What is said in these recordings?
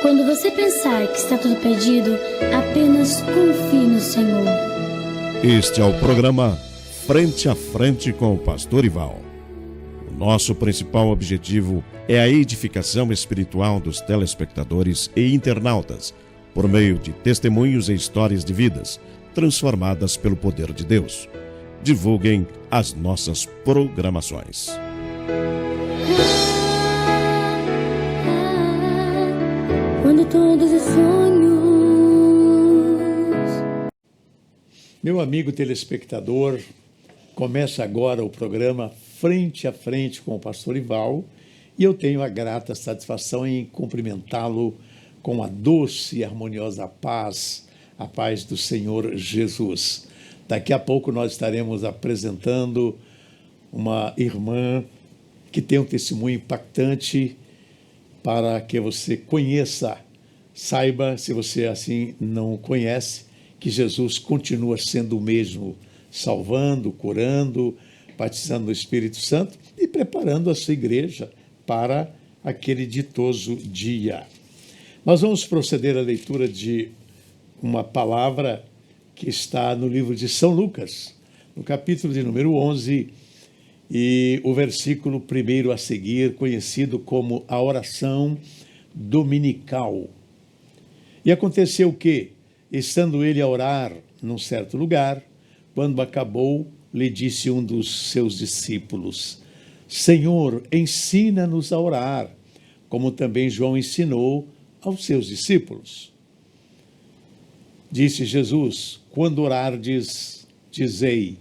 Quando você pensar que está tudo perdido, apenas confie no Senhor. Este é o programa Frente a Frente com o Pastor Ival. O nosso principal objetivo é a edificação espiritual dos telespectadores e internautas, por meio de testemunhos e histórias de vidas, transformadas pelo poder de Deus. Divulguem as nossas programações. Quando todos os sonhos... Meu amigo telespectador, começa agora o programa Frente a Frente com o Pastor Ival e eu tenho a grata satisfação em cumprimentá-lo com a doce e harmoniosa paz, a paz do Senhor Jesus. Daqui a pouco nós estaremos apresentando uma irmã que tem um testemunho impactante para que você conheça, saiba, se você assim não conhece, que Jesus continua sendo o mesmo, salvando, curando, batizando no Espírito Santo e preparando a sua igreja para aquele ditoso dia. Nós vamos proceder à leitura de uma palavra que está no livro de São Lucas, no capítulo de número 11, e o versículo 1 a seguir, conhecido como a oração dominical. E aconteceu que, estando ele a orar num certo lugar, quando acabou, lhe disse um dos seus discípulos: Senhor, ensina-nos a orar, como também João ensinou aos seus discípulos. Disse Jesus: quando orardes, dizei: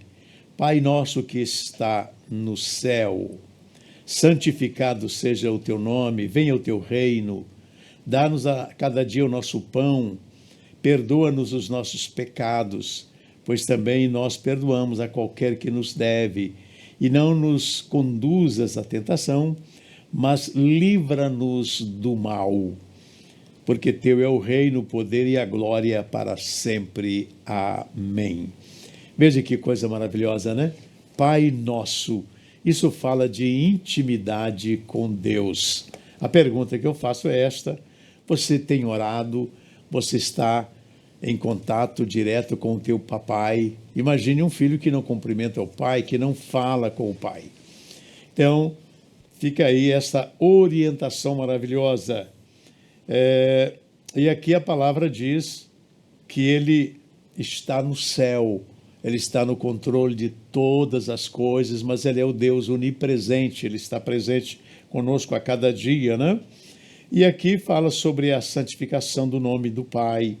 Pai nosso que está no céu, santificado seja o teu nome, venha o teu reino, dá-nos a cada dia o nosso pão, perdoa-nos os nossos pecados, pois também nós perdoamos a qualquer que nos deve, e não nos conduzas à tentação, mas livra-nos do mal, porque teu é o reino, o poder e a glória para sempre. Amém. Veja que coisa maravilhosa, né? Pai nosso, isso fala de intimidade com Deus. A pergunta que eu faço é esta: você tem orado? Você está em contato direto com o teu papai? Imagine um filho que não cumprimenta o pai, que não fala com o pai. Então, fica aí essa orientação maravilhosa. E aqui a palavra diz que ele está no céu, ele está no controle de todas as coisas, mas ele é o Deus onipresente, ele está presente conosco a cada dia, né? E aqui fala sobre a santificação do nome do Pai,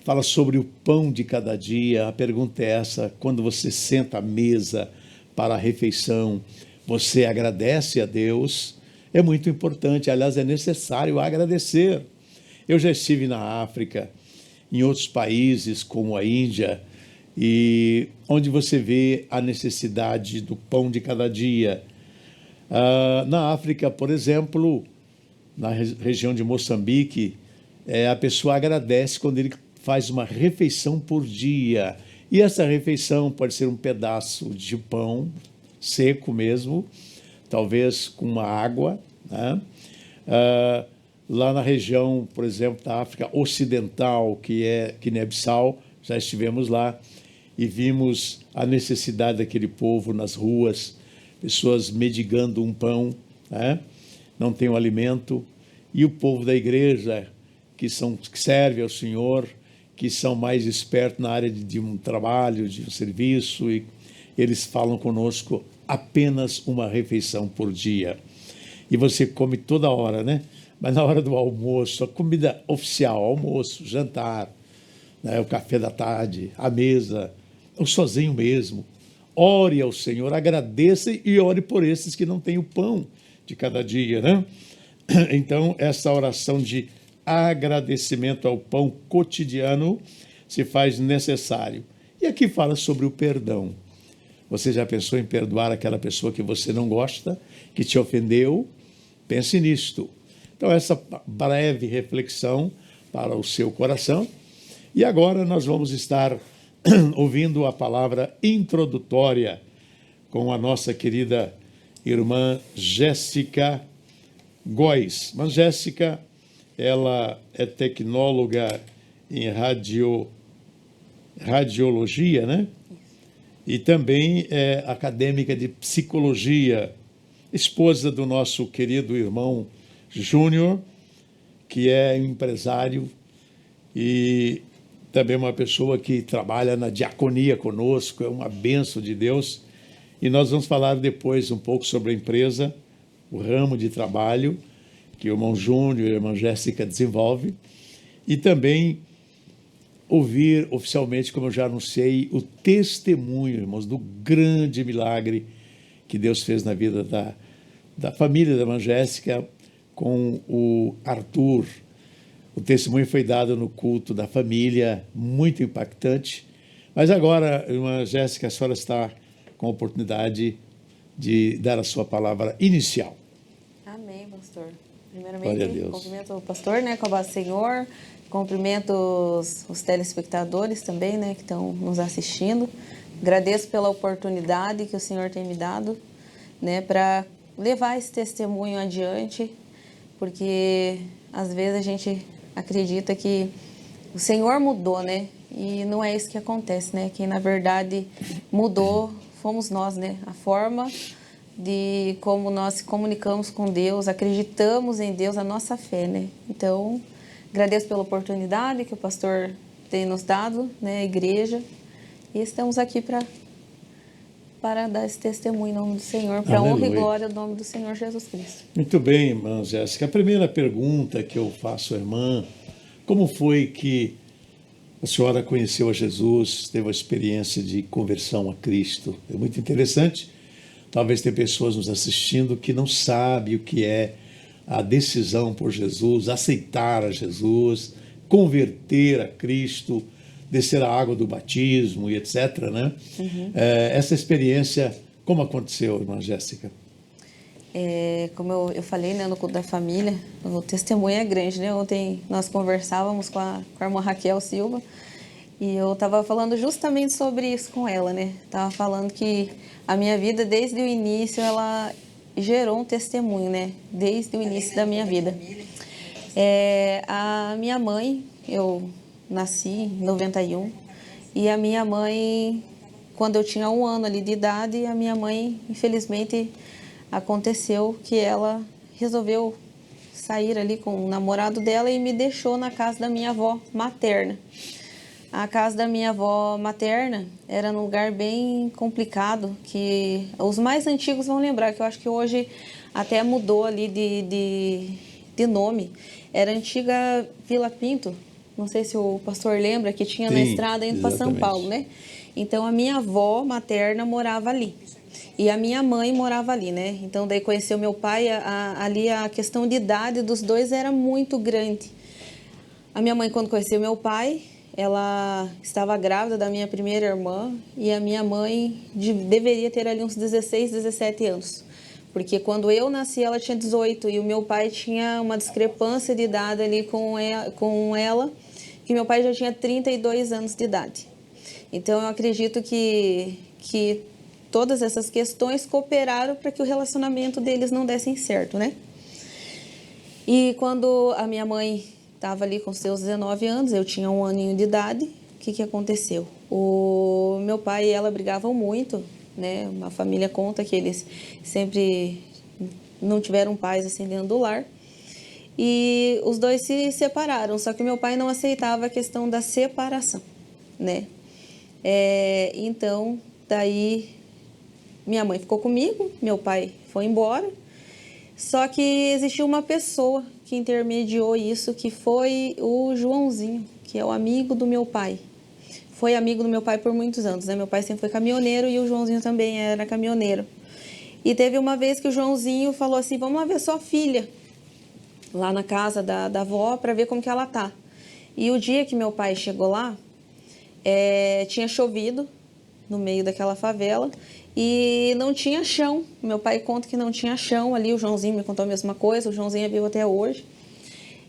fala sobre o pão de cada dia. A pergunta é essa: quando você senta à mesa para a refeição, você agradece a Deus? É muito importante, aliás, é necessário agradecer. Eu já estive na África, em outros países como a Índia, e onde você vê a necessidade do pão de cada dia. Na África, por exemplo, na região de Moçambique, a pessoa agradece quando ele faz uma refeição por dia. E essa refeição pode ser um pedaço de pão seco mesmo, talvez com uma água, né? Lá na região, por exemplo, da África Ocidental, que é Guiné-Bissau, já estivemos lá e vimos a necessidade daquele povo nas ruas, pessoas mendigando um pão, né? Não tem um alimento, e o povo da igreja, que serve ao Senhor, que são mais espertos na área de um trabalho, de um serviço, e eles falam conosco: apenas uma refeição por dia. E você come toda hora, né? Mas na hora do almoço, a comida oficial, almoço, jantar, né? O café da tarde, a mesa, ou sozinho mesmo, ore ao Senhor, agradeça e ore por esses que não têm o pão de cada dia, né? Então, essa oração de agradecimento ao pão cotidiano se faz necessário. E aqui fala sobre o perdão. Você já pensou em perdoar aquela pessoa que você não gosta, que te ofendeu? Pense nisto. Então, essa breve reflexão para o seu coração. E agora nós vamos estar ouvindo a palavra introdutória com a nossa querida irmã Jéssica Góes. Mas Jéssica ela é tecnóloga em radiologia, né? E também é acadêmica de psicologia, esposa do nosso querido irmão Júnior, que é empresário e também uma pessoa que trabalha na diaconia conosco, é uma bênção de Deus. E nós vamos falar depois um pouco sobre a empresa, o ramo de trabalho que o irmão Júnior e a irmã Jéssica desenvolvem. E também ouvir oficialmente, como eu já anunciei, o testemunho, irmãos, do grande milagre que Deus fez na vida da família da irmã Jéssica com o Arthur. O testemunho foi dado no culto da família, muito impactante. Mas agora, irmã Jéssica, a senhora está com a oportunidade de dar a sua palavra inicial. Amém, pastor. Primeiramente, cumprimento o pastor, né, com a paz do Senhor. Cumprimento os telespectadores também, né, que estão nos assistindo. Agradeço pela oportunidade que o Senhor tem me dado, né, para levar esse testemunho adiante, porque às vezes a gente acredita que o Senhor mudou, né, e não é isso que acontece, né, que na verdade mudou fomos nós, né, a forma de como nós se comunicamos com Deus, acreditamos em Deus, a nossa fé, né. Então, agradeço pela oportunidade que o pastor tem nos dado, né, a igreja, e estamos aqui para dar esse testemunho em nome do Senhor, para a honra e glória do nome do Senhor Jesus Cristo. Muito bem, irmã Jéssica. A primeira pergunta que eu faço à irmã, como foi que a senhora conheceu a Jesus, teve a experiência de conversão a Cristo? É muito interessante. Talvez tenha pessoas nos assistindo que não sabem o que é a decisão por Jesus, aceitar a Jesus, converter a Cristo, descer a água do batismo e etc., né? Essa experiência, como aconteceu, irmã Jéssica? Como eu falei, né, no culto da família, o testemunho é grande, né? Ontem nós conversávamos com a irmã Raquel Silva e eu estava falando justamente sobre isso com ela, né? Estava falando que a minha vida, desde o início, ela gerou um testemunho, né? Desde o início da minha vida. A minha mãe, eu nasci em 91, e a minha mãe, quando eu tinha 1 ano ali de idade, a minha mãe, infelizmente, aconteceu que ela resolveu sair ali com o namorado dela e me deixou na casa da minha avó materna. A casa da minha avó materna era num lugar bem complicado, que os mais antigos vão lembrar, que eu acho que hoje até mudou ali de nome. Era a antiga Vila Pinto, não sei se o pastor lembra, que tinha na estrada indo para São Paulo, né? Então a minha avó materna morava ali. E a minha mãe morava ali, né? Então daí conheceu meu pai, ali a questão de idade dos dois era muito grande. A minha mãe, quando conheceu meu pai, ela estava grávida da minha primeira irmã e a minha mãe deveria ter ali uns 16, 17 anos. Porque quando eu nasci, ela tinha 18 e o meu pai tinha uma discrepância de idade ali com ela, que meu pai já tinha 32 anos de idade. Então, eu acredito que todas essas questões cooperaram para que o relacionamento deles não dessem certo, né? E quando a minha mãe estava ali com seus 19 anos, eu tinha 1 aninho de idade, o que aconteceu? O meu pai e ela brigavam muito, né? Uma família conta que eles sempre não tiveram paz assim dentro do lar. E os dois se separaram, só que meu pai não aceitava a questão da separação, né? Então, daí minha mãe ficou comigo, meu pai foi embora. Só que existiu uma pessoa que intermediou isso, que foi o Joãozinho, que é o amigo do meu pai. Foi amigo do meu pai por muitos anos, né? Meu pai sempre foi caminhoneiro e o Joãozinho também era caminhoneiro. E teve uma vez que o Joãozinho falou assim, vamos lá ver sua filha, lá na casa da avó, para ver como que ela tá. E o dia que meu pai chegou lá, tinha chovido no meio daquela favela e não tinha chão. Meu pai conta que não tinha chão ali, o Joãozinho me contou a mesma coisa, o Joãozinho é vivo até hoje.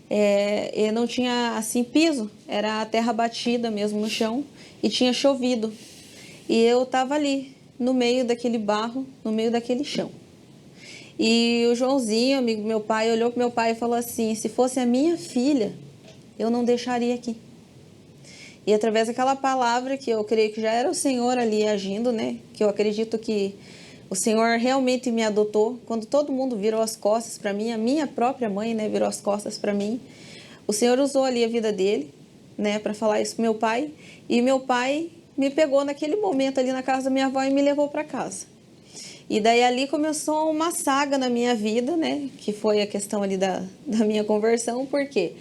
E não tinha assim piso, era a terra batida mesmo no chão e tinha chovido. E eu estava ali, no meio daquele barro, no meio daquele chão. E o Joãozinho, amigo do meu pai, olhou para meu pai e falou assim: se fosse a minha filha, eu não deixaria aqui. E através daquela palavra, que eu creio que já era o Senhor ali agindo, né? Que eu acredito que o Senhor realmente me adotou. Quando todo mundo virou as costas para mim, a minha própria mãe, né, virou as costas para mim, o Senhor usou ali a vida dele, né, para falar isso pro meu pai. E meu pai me pegou naquele momento ali na casa da minha avó e me levou para casa. E daí ali começou uma saga na minha vida, né? Que foi a questão ali da minha conversão, porque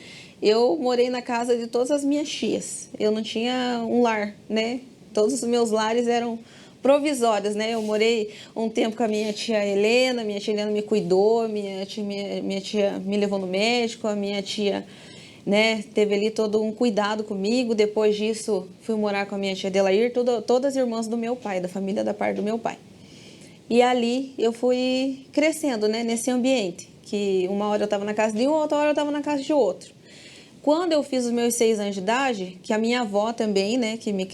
eu morei na casa de todas as minhas tias. Eu não tinha um lar, né? Todos os meus lares eram provisórios, né? Eu morei um tempo com a minha tia Helena me cuidou, minha tia me levou no médico, a minha tia, né, teve ali todo um cuidado comigo. Depois disso, fui morar com a minha tia Adelair, todas as irmãs do meu pai, da família da parte do meu pai. E ali eu fui crescendo, né, nesse ambiente, que uma hora eu estava na casa de um, outra hora eu estava na casa de outro. Quando eu fiz os meus 6 anos de idade, que a minha avó também, né, que me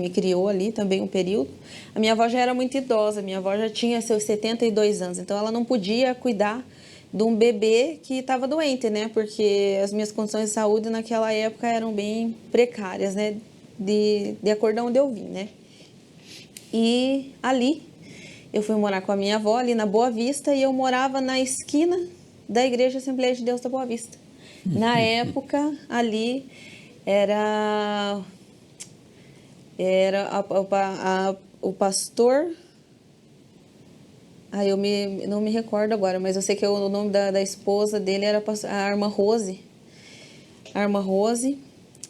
criou ali também um período, a minha avó já era muito idosa, minha avó já tinha seus 72 anos, então ela não podia cuidar de um bebê que estava doente, né, porque as minhas condições de saúde naquela época eram bem precárias, né, de acordo com onde eu vim, né. E ali eu fui morar com a minha avó ali na Boa Vista e eu morava na esquina da Igreja Assembleia de Deus da Boa Vista. Na época, ali era o pastor... eu não me recordo agora, mas eu sei que o nome da esposa dele era a irmã Rose. A irmã Rose.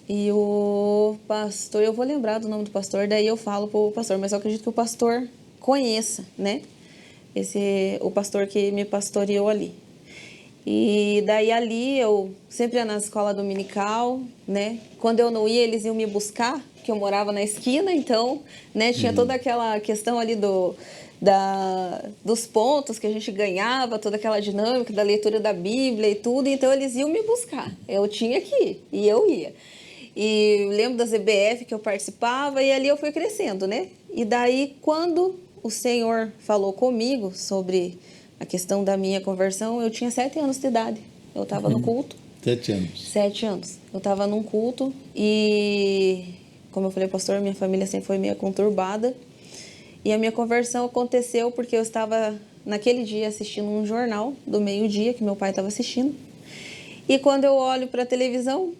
E o pastor, eu vou lembrar do nome do pastor, daí eu falo pro pastor, mas eu acredito que o pastor conheça, né? O pastor que me pastoreou ali. E daí ali eu sempre ia na escola dominical, né? Quando eu não ia, eles iam me buscar, que eu morava na esquina, então, né, tinha toda aquela questão ali dos pontos que a gente ganhava, toda aquela dinâmica da leitura da Bíblia e tudo, então eles iam me buscar. Eu tinha que ir, e eu ia. E lembro das EBF que eu participava, e ali eu fui crescendo, né? E daí, quando o Senhor falou comigo sobre a questão da minha conversão, eu tinha 7 anos de idade. Eu estava no culto. 7 anos. 7 anos. Eu estava num culto e, como eu falei, pastor, minha família sempre foi meio conturbada. E a minha conversão aconteceu porque eu estava, naquele dia, assistindo um jornal do meio-dia, que meu pai estava assistindo. E quando eu olho para a televisão,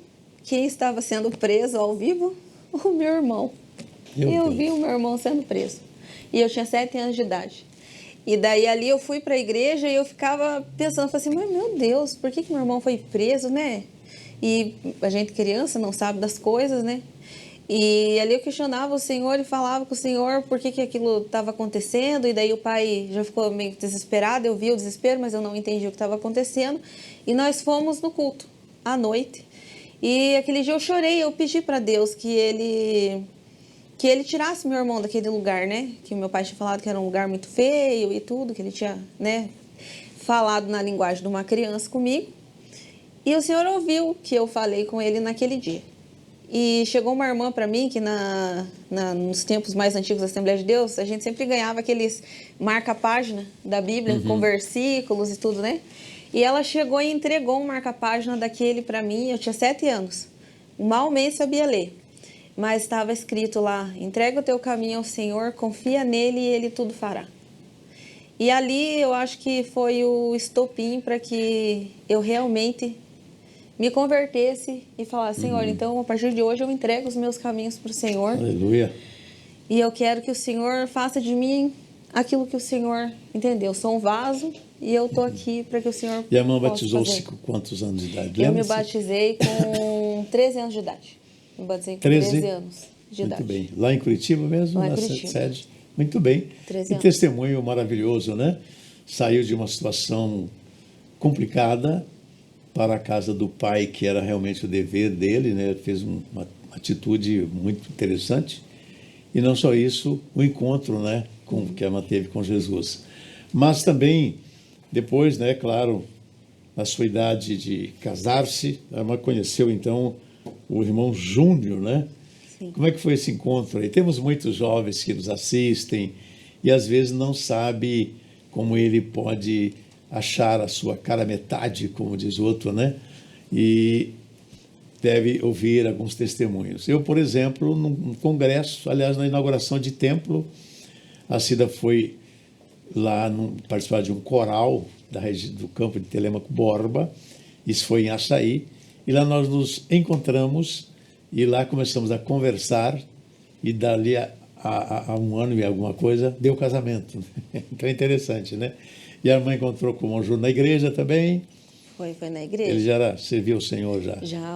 quem estava sendo preso ao vivo? O meu irmão. Eu vi o meu irmão sendo preso. E eu tinha 7 anos de idade. E daí ali eu fui para a igreja e eu ficava pensando, falei assim, mas meu Deus, por que meu irmão foi preso, né? E a gente criança não sabe das coisas, né? E ali eu questionava o Senhor e falava com o Senhor por que aquilo estava acontecendo. E daí o pai já ficou meio desesperado, eu vi o desespero, mas eu não entendi o que estava acontecendo. E nós fomos no culto, à noite. E aquele dia eu chorei, eu pedi para Deus que ele tirasse meu irmão daquele lugar, né? Que meu pai tinha falado que era um lugar muito feio e tudo, que ele tinha, né, falado na linguagem de uma criança comigo. E o Senhor ouviu o que eu falei com ele naquele dia. E chegou uma irmã para mim que nos tempos mais antigos da Assembleia de Deus, a gente sempre ganhava aqueles marca-página da Bíblia, com versículos e tudo, né? E ela chegou e entregou um marca-página daquele para mim, eu tinha 7 anos. Mal mês sabia ler. Mas estava escrito lá, entrega o teu caminho ao Senhor, confia nele e ele tudo fará. E ali eu acho que foi o estopim para que eu realmente me convertesse e falasse, Senhor, então a partir de hoje eu entrego os meus caminhos para o Senhor. Aleluia. E eu quero que o Senhor faça de mim aquilo que o Senhor entendeu. Eu sou um vaso e eu estou aqui para que o Senhor E a irmã possa batizou-se fazer. com quantos anos de idade? Eu me Lembra-se? batizei com 13 anos de idade. Me batizei com 13 anos de idade. Muito bem. Lá em Curitiba mesmo? Lá em na Curitiba. sede? Muito bem. 13 Que anos. testemunho maravilhoso, né? Saiu de uma situação complicada para a casa do pai, que era realmente o dever dele, né? Fez uma atitude muito interessante. E não só isso, o encontro, né, que ela teve com Jesus. Mas também, depois, né, claro, na sua idade de casar-se, ela conheceu, então, o irmão Júnior, né? Sim. Como é que foi esse encontro aí? Temos muitos jovens que nos assistem e, às vezes, não sabem como ele pode achar a sua cara metade, como diz o outro, né? E deve ouvir alguns testemunhos. Eu, por exemplo, num congresso, aliás, na inauguração de templo, a Cida foi lá participar de um coral do campo de Telêmaco Borba, isso foi em Açaí, e lá nós nos encontramos e lá começamos a conversar e dali a um ano e alguma coisa deu casamento. Então é interessante, né? E a irmã encontrou com o Júnior na igreja também. Foi na igreja. Ele já serviu o Senhor já? Já,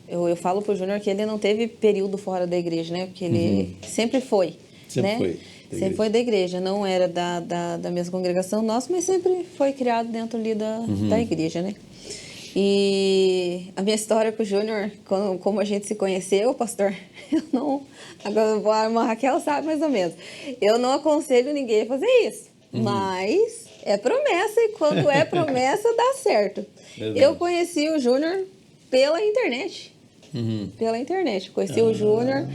eu falo pro Júnior que ele não teve período fora da igreja, né? Porque ele sempre foi. Sempre né? foi. Sempre foi da igreja, não era da mesma congregação nossa, mas sempre foi criado dentro ali da igreja, né? E a minha história com o Júnior, como a gente se conheceu, pastor, agora a Raquel sabe mais ou menos. Eu não aconselho ninguém a fazer isso, mas é promessa e quando é promessa dá certo. Verdade. Eu conheci o Júnior pela internet. Pela internet. Conheci o Júnior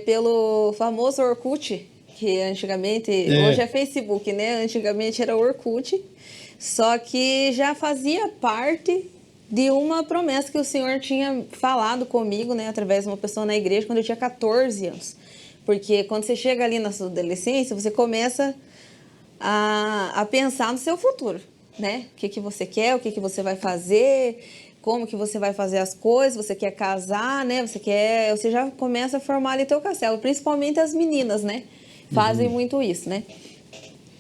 pelo famoso Orkut, que antigamente, hoje é Facebook, né? Antigamente era Orkut, só que já fazia parte de uma promessa que o Senhor tinha falado comigo, né? Através de uma pessoa na igreja, quando eu tinha 14 anos. Porque quando você chega ali na sua adolescência, você começa a pensar no seu futuro, né? O que você quer, o que você vai fazer, como que você vai fazer as coisas, você quer casar, né? Você já começa a formar ali teu castelo, principalmente as meninas, né? Fazem muito isso, né?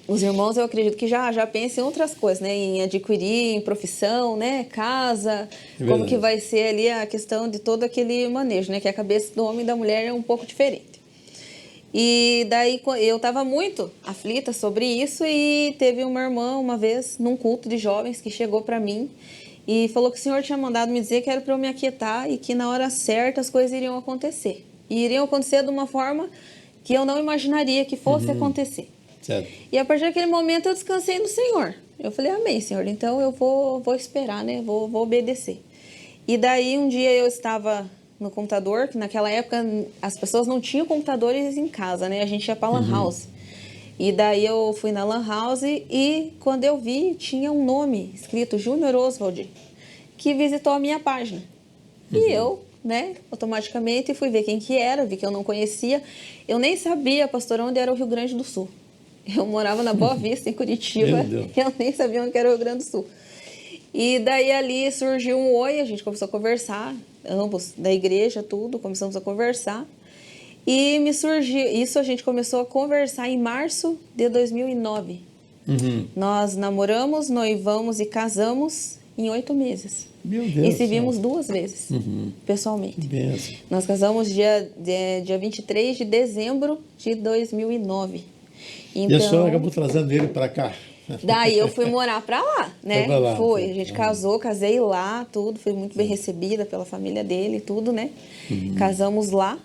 Os irmãos, eu acredito que já pensam em outras coisas, né? Em adquirir, em profissão, né? Casa, como que vai ser ali a questão de todo aquele manejo, né? Que a cabeça do homem e da mulher é um pouco diferente. E daí eu estava muito aflita sobre isso e teve uma irmã uma vez num culto de jovens que chegou para mim e falou que o Senhor tinha mandado me dizer que era para eu me aquietar e que na hora certa as coisas iriam acontecer. E iriam acontecer de uma forma que eu não imaginaria que fosse acontecer. Certo. E a partir daquele momento eu descansei no Senhor. Eu falei, amém, Senhor, então eu vou esperar, né? Vou obedecer. E daí um dia eu estava no computador, que naquela época as pessoas não tinham computadores em casa, né? A gente ia para Lan House. E daí eu fui na Lan House e quando eu vi, tinha um nome escrito Júnior Oswald, que visitou a minha página. E eu, né, automaticamente fui ver quem que era, vi que eu não conhecia. Eu nem sabia, pastor, onde era o Rio Grande do Sul. Eu morava na Boa Vista, em Curitiba. Eu nem sabia onde era o Rio Grande do Sul. E daí ali surgiu um oi, a gente começou a conversar, ambos da igreja, tudo, começamos a conversar. E me surgiu, isso a gente começou a conversar em março de 2009. Nós namoramos, noivamos e casamos em 8 meses. Meu Deus. E se vimos 2 vezes, pessoalmente. Benção. Nós casamos dia 23 de dezembro de 2009. E a senhora acabou trazendo ele para cá? Daí eu fui morar pra lá, né? Foi pra lá, Foi. A gente casei lá, tudo. Fui muito bem recebida pela família dele, tudo, né? Casamos lá.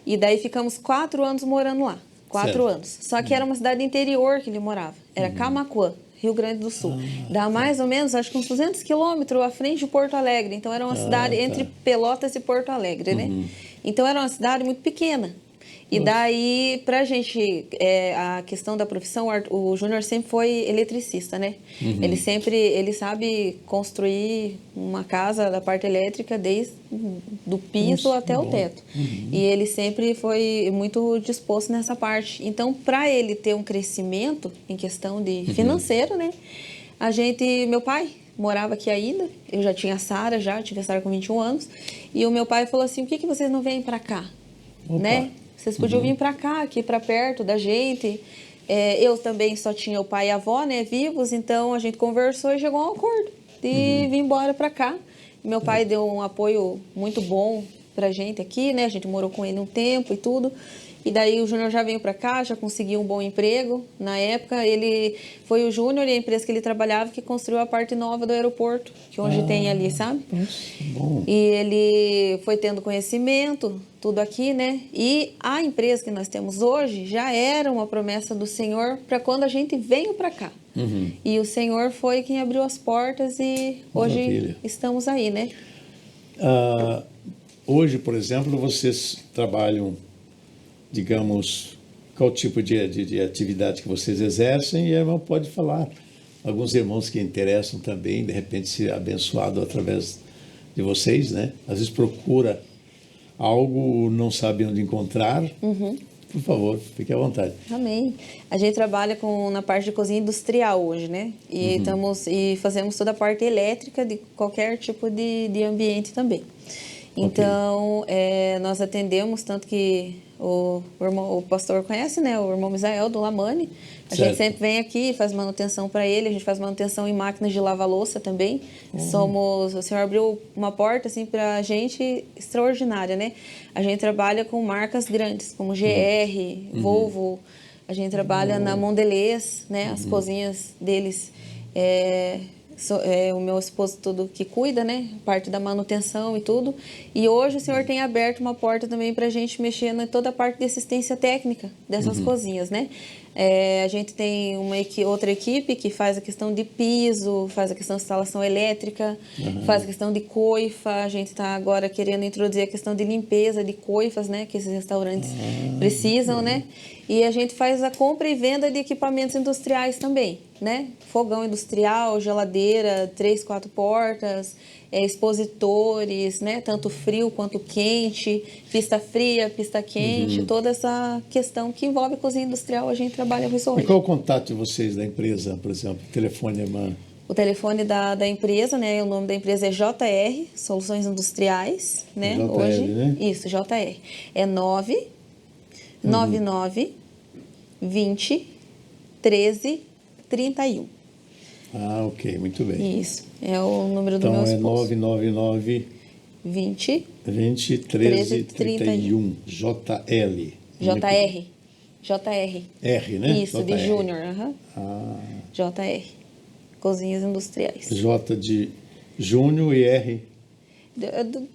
E daí ficamos 4 anos morando lá. 4 anos. Só que era uma cidade interior que ele morava. Era Camaquã, Rio Grande do Sul. Dá mais ou menos, acho que uns 200 quilômetros à frente de Porto Alegre. Então era uma cidade entre Pelotas e Porto Alegre, né? Então era uma cidade muito pequena. E daí, pra gente, a questão da profissão, o Júnior sempre foi eletricista, né? Ele sabe construir uma casa da parte elétrica desde do piso até o teto. E ele sempre foi muito disposto nessa parte. Então, para ele ter um crescimento em questão de financeiro, né? Meu pai morava aqui ainda, eu já tinha a Sara, tive a Sara com 21 anos, e o meu pai falou assim, por que vocês não vêm para cá? Né? Vocês podiam vir para cá, aqui para perto da gente. Eu também só tinha o pai e a avó, né, vivos, então a gente conversou e chegou a um acordo de vir embora para cá. Meu pai deu um apoio muito bom pra gente aqui, né? A gente morou com ele um tempo e tudo. E daí o Júnior já veio para cá, já conseguiu um bom emprego. Na época, ele foi o Júnior e a empresa que ele trabalhava que construiu a parte nova do aeroporto, que hoje tem ali, sabe? Bom. E ele foi tendo conhecimento, tudo aqui, né? E a empresa que nós temos hoje já era uma promessa do Senhor para quando a gente veio para cá. E o Senhor foi quem abriu as portas e hoje Maravilha. estamos aí, né? Hoje, por exemplo, vocês trabalham, digamos, qual tipo de atividade que vocês exercem, e a irmã pode falar alguns irmãos que interessam também, de repente ser abençoado através de vocês, né? Às vezes procura algo, não sabe onde encontrar. Por favor, fique à vontade. Amém. A gente trabalha na parte de cozinha industrial hoje, né? E, fazemos toda a parte elétrica de qualquer tipo de ambiente também. Então, nós atendemos, tanto que o pastor conhece, né? O irmão Misael, do Lamani. A gente sempre vem aqui, faz manutenção para ele, a gente faz manutenção em máquinas de lavar louça também. O Senhor abriu uma porta, assim, para a gente extraordinária, né? A gente trabalha com marcas grandes, como GR, Volvo. A gente trabalha na Mondelez, né? As cozinhas deles. O meu esposo tudo que cuida, né? Parte da manutenção e tudo. E hoje o Senhor tem aberto uma porta também para a gente mexer em toda a parte de assistência técnica dessas cozinhas, né? A gente tem outra equipe que faz a questão de piso, faz a questão de instalação elétrica, faz a questão de coifa. A gente está agora querendo introduzir a questão de limpeza de coifas, né? Que esses restaurantes precisam, né? E a gente faz a compra e venda de equipamentos industriais também, né? Fogão industrial, geladeira, 3, 4 portas, expositores, né? Tanto frio quanto quente, pista fria, pista quente, toda essa questão que envolve cozinha industrial, a gente trabalha com isso hoje. E qual é o contato de vocês da empresa, por exemplo? Telefone, irmã? O telefone da empresa, né? O nome da empresa é JR, Soluções Industriais, né? JR, hoje, né? Isso, JR. É 999 20 13 31. Ah, ok, muito bem. Isso, é o número do meu Então é esposo. 999 20 20 13 31. JL. JR. JR. R, né? Isso, JR. de Júnior. Ah, JR. Cozinhas Industriais. J de Júnior e R.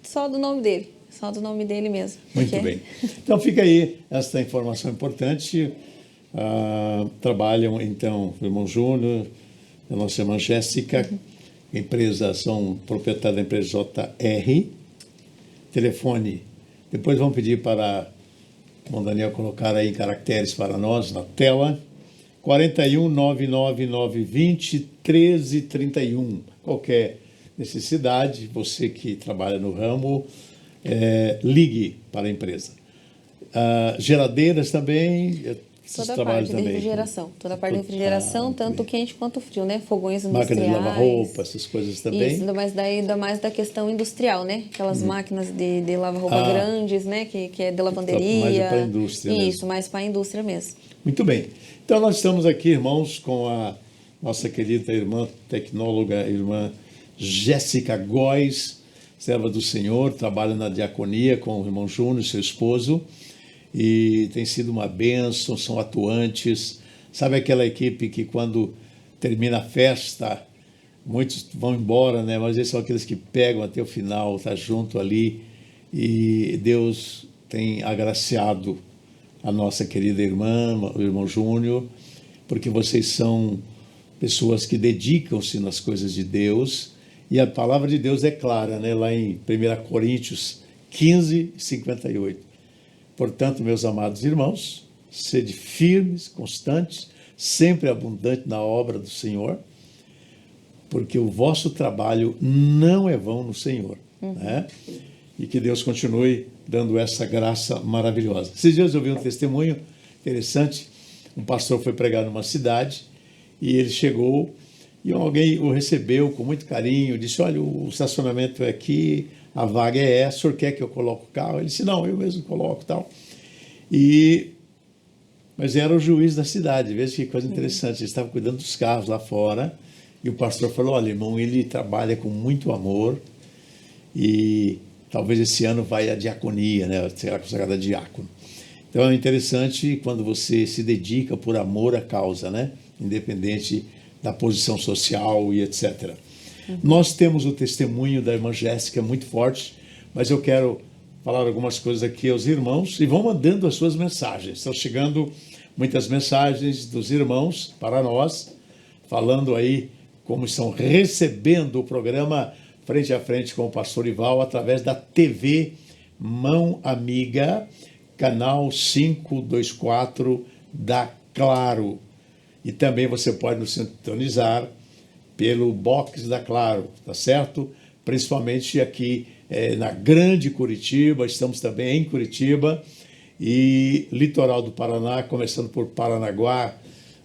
Só do nome dele. Só do nome dele mesmo. Muito porque- bem. Então fica aí esta informação importante. Trabalham então o irmão Júnior, a nossa irmã Jéssica, são proprietários da empresa JR. Telefone, depois vamos pedir para o irmão Daniel colocar aí em caracteres para nós na tela. 41 999 20 13 31. Qualquer necessidade, você que trabalha no ramo, ligue para a empresa. Geladeiras também. Toda a parte de refrigeração. Toda a parte de refrigeração, tanto quente quanto frio, né? Fogões industriais. Máquina de lavar roupa, essas coisas também. Isso, ainda mais da questão industrial, né? Aquelas máquinas de lavar roupa grandes, né? Que é de lavanderia. Mais para a indústria Isso, mesmo. mais para a indústria mesmo. Muito bem. Então, nós estamos aqui, irmãos, com a nossa querida irmã tecnóloga, irmã Jéssica Góes, serva do Senhor, trabalha na diaconia com o irmão Júnior, seu esposo, e tem sido uma bênção, são atuantes. Sabe aquela equipe que quando termina a festa, muitos vão embora, né? Mas eles são aqueles que pegam até o final, tá junto ali, e Deus tem agraciado a nossa querida irmã, o irmão Júnior, porque vocês são pessoas que dedicam-se nas coisas de Deus, e a palavra de Deus é clara, né? Lá em 1 Coríntios 15, 58. Portanto, meus amados irmãos, sede firmes, constantes, sempre abundantes na obra do Senhor, porque o vosso trabalho não é vão no Senhor, né? E que Deus continue dando essa graça maravilhosa. Esses dias eu vi um testemunho interessante. Um pastor foi pregar numa cidade e ele chegou e alguém o recebeu com muito carinho, disse: olha, o estacionamento é aqui, a vaga é essa, o senhor quer que eu coloque o carro? Ele disse: não, eu mesmo coloco e tal. Mas era o juiz da cidade, veja que coisa interessante, ele estava cuidando dos carros lá fora e o pastor falou: olha, irmão, ele trabalha com muito amor e talvez esse ano vai à diaconia, né? Será consagrado a diácono. Então é interessante quando você se dedica por amor à causa, né? Independente da posição social e etc. Nós temos o testemunho da irmã Jéssica muito forte, mas eu quero falar algumas coisas aqui aos irmãos e vão mandando as suas mensagens. Estão chegando muitas mensagens dos irmãos para nós, falando aí como estão recebendo o programa Frente a Frente com o Pastor Ival através da TV Mão Amiga, canal 524 da Claro. E também você pode nos sintonizar pelo box da Claro, tá certo? Principalmente aqui na Grande Curitiba, estamos também em Curitiba, e litoral do Paraná, começando por Paranaguá,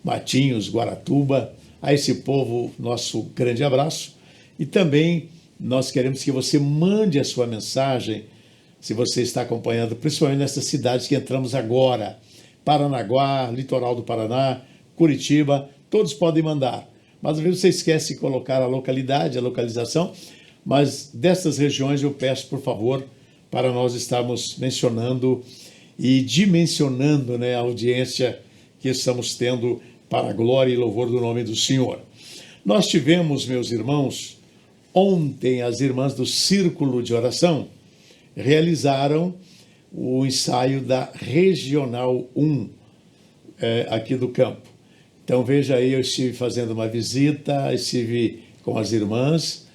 Matinhos, Guaratuba. A esse povo, nosso grande abraço. E também nós queremos que você mande a sua mensagem, se você está acompanhando, principalmente nessas cidades que entramos agora, Paranaguá, litoral do Paraná, Curitiba, todos podem mandar. Mas às vezes você esquece de colocar a localidade, a localização, mas dessas regiões eu peço, por favor, para nós estarmos mencionando e dimensionando, né, a audiência que estamos tendo para a glória e louvor do nome do Senhor. Nós tivemos, meus irmãos, ontem as irmãs do Círculo de Oração realizaram o ensaio da Regional 1 aqui do campo. Então veja aí, eu estive fazendo uma visita, estive com as irmãs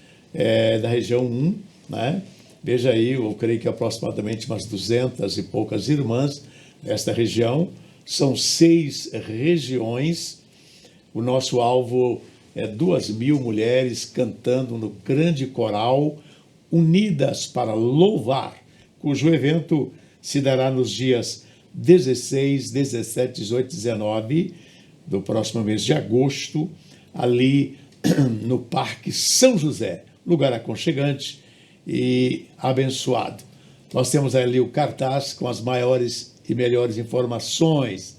da região 1, né? Veja aí, eu creio que aproximadamente umas 200 e poucas irmãs desta região. São 6 regiões. O nosso alvo é 2.000 mulheres cantando no grande coral, unidas para louvar, cujo evento se dará nos dias 16, 17, 18, 19 do próximo mês de agosto, ali no Parque São José, lugar aconchegante e abençoado. Nós temos ali o cartaz com as maiores e melhores informações.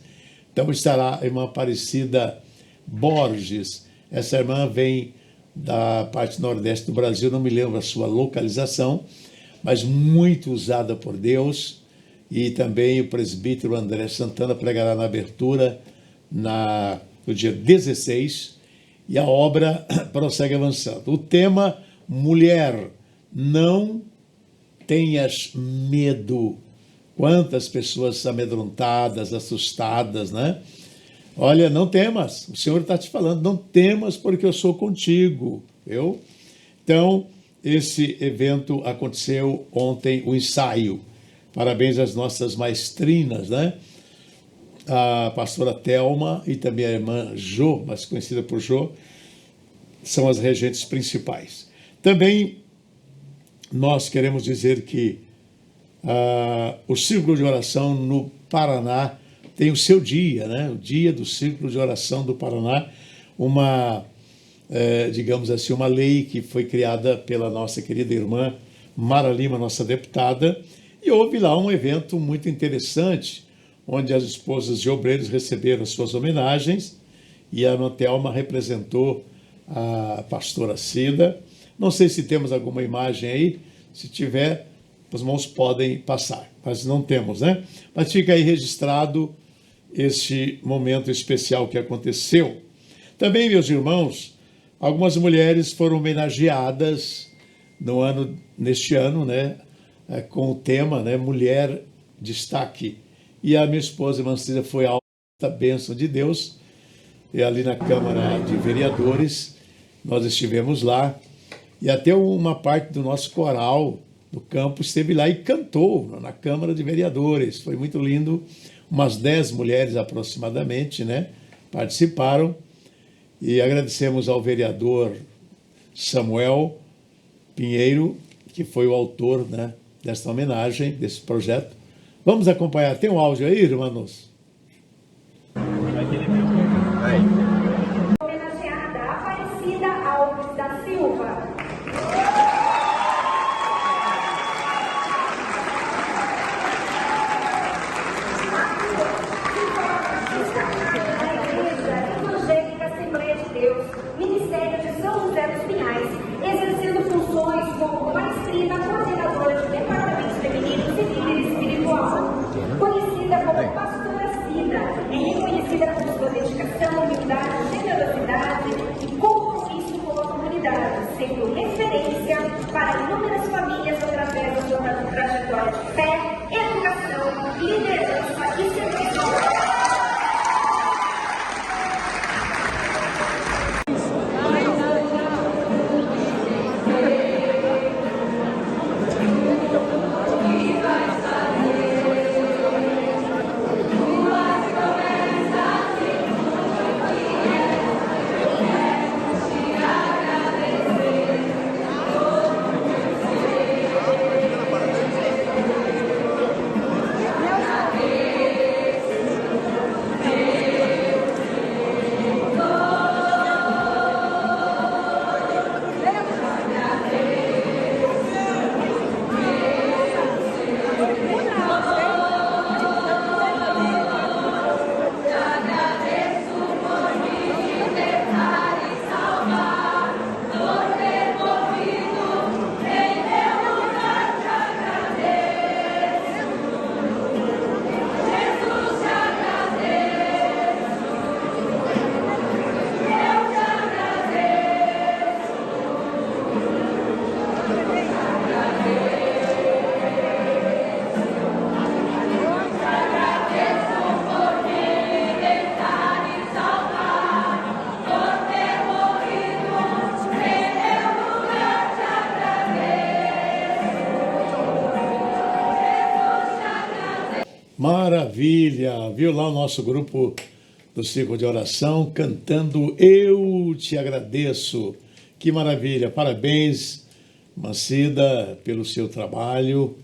Então estará a irmã Aparecida Borges. Essa irmã vem da parte nordeste do Brasil, não me lembro a sua localização, mas muito usada por Deus. E também o presbítero André Santana pregará na abertura no dia 16, e a obra prossegue avançando. O tema: mulher, não tenhas medo. Quantas pessoas amedrontadas, assustadas, né? Olha, não temas, o Senhor está te falando, não temas porque eu sou contigo, viu? Então, esse evento aconteceu ontem, o ensaio. Parabéns às nossas maestrinas, né? A pastora Thelma e também a irmã Jô, mais conhecida por Jô, são as regentes principais. Também nós queremos dizer que o Círculo de Oração no Paraná tem o seu dia, né? O dia do Círculo de Oração do Paraná, digamos assim, uma lei que foi criada pela nossa querida irmã Mara Lima, nossa deputada, e houve lá um evento muito interessante, onde as esposas de obreiros receberam suas homenagens, e a irmã Thelma representou a pastora Cida. Não sei se temos alguma imagem aí, se tiver, os irmãos podem passar, mas não temos, né? Mas fica aí registrado este momento especial que aconteceu. Também, meus irmãos, algumas mulheres foram homenageadas neste ano, né, com o tema, né, Mulher Destaque. E a minha esposa, irmã Cida, foi a alta bênção de Deus, e ali na Câmara de Vereadores, nós estivemos lá, e até uma parte do nosso coral do campo esteve lá e cantou na Câmara de Vereadores. Foi muito lindo. Umas 10 mulheres aproximadamente, né, participaram, e agradecemos ao vereador Samuel Pinheiro, que foi o autor, né, desta homenagem, desse projeto. Vamos acompanhar. Tem um áudio aí, irmãos? Homenageada Aparecida Alves da Silva. Ministério de São José dos Pinhais, exercendo funções como maestrina, coordenadora de departamentos femininos e líder espiritual, conhecida como pastora Maravilha! Viu lá o nosso grupo do Círculo de Oração cantando Eu Te Agradeço. Que maravilha! Parabéns, Mancida, pelo seu trabalho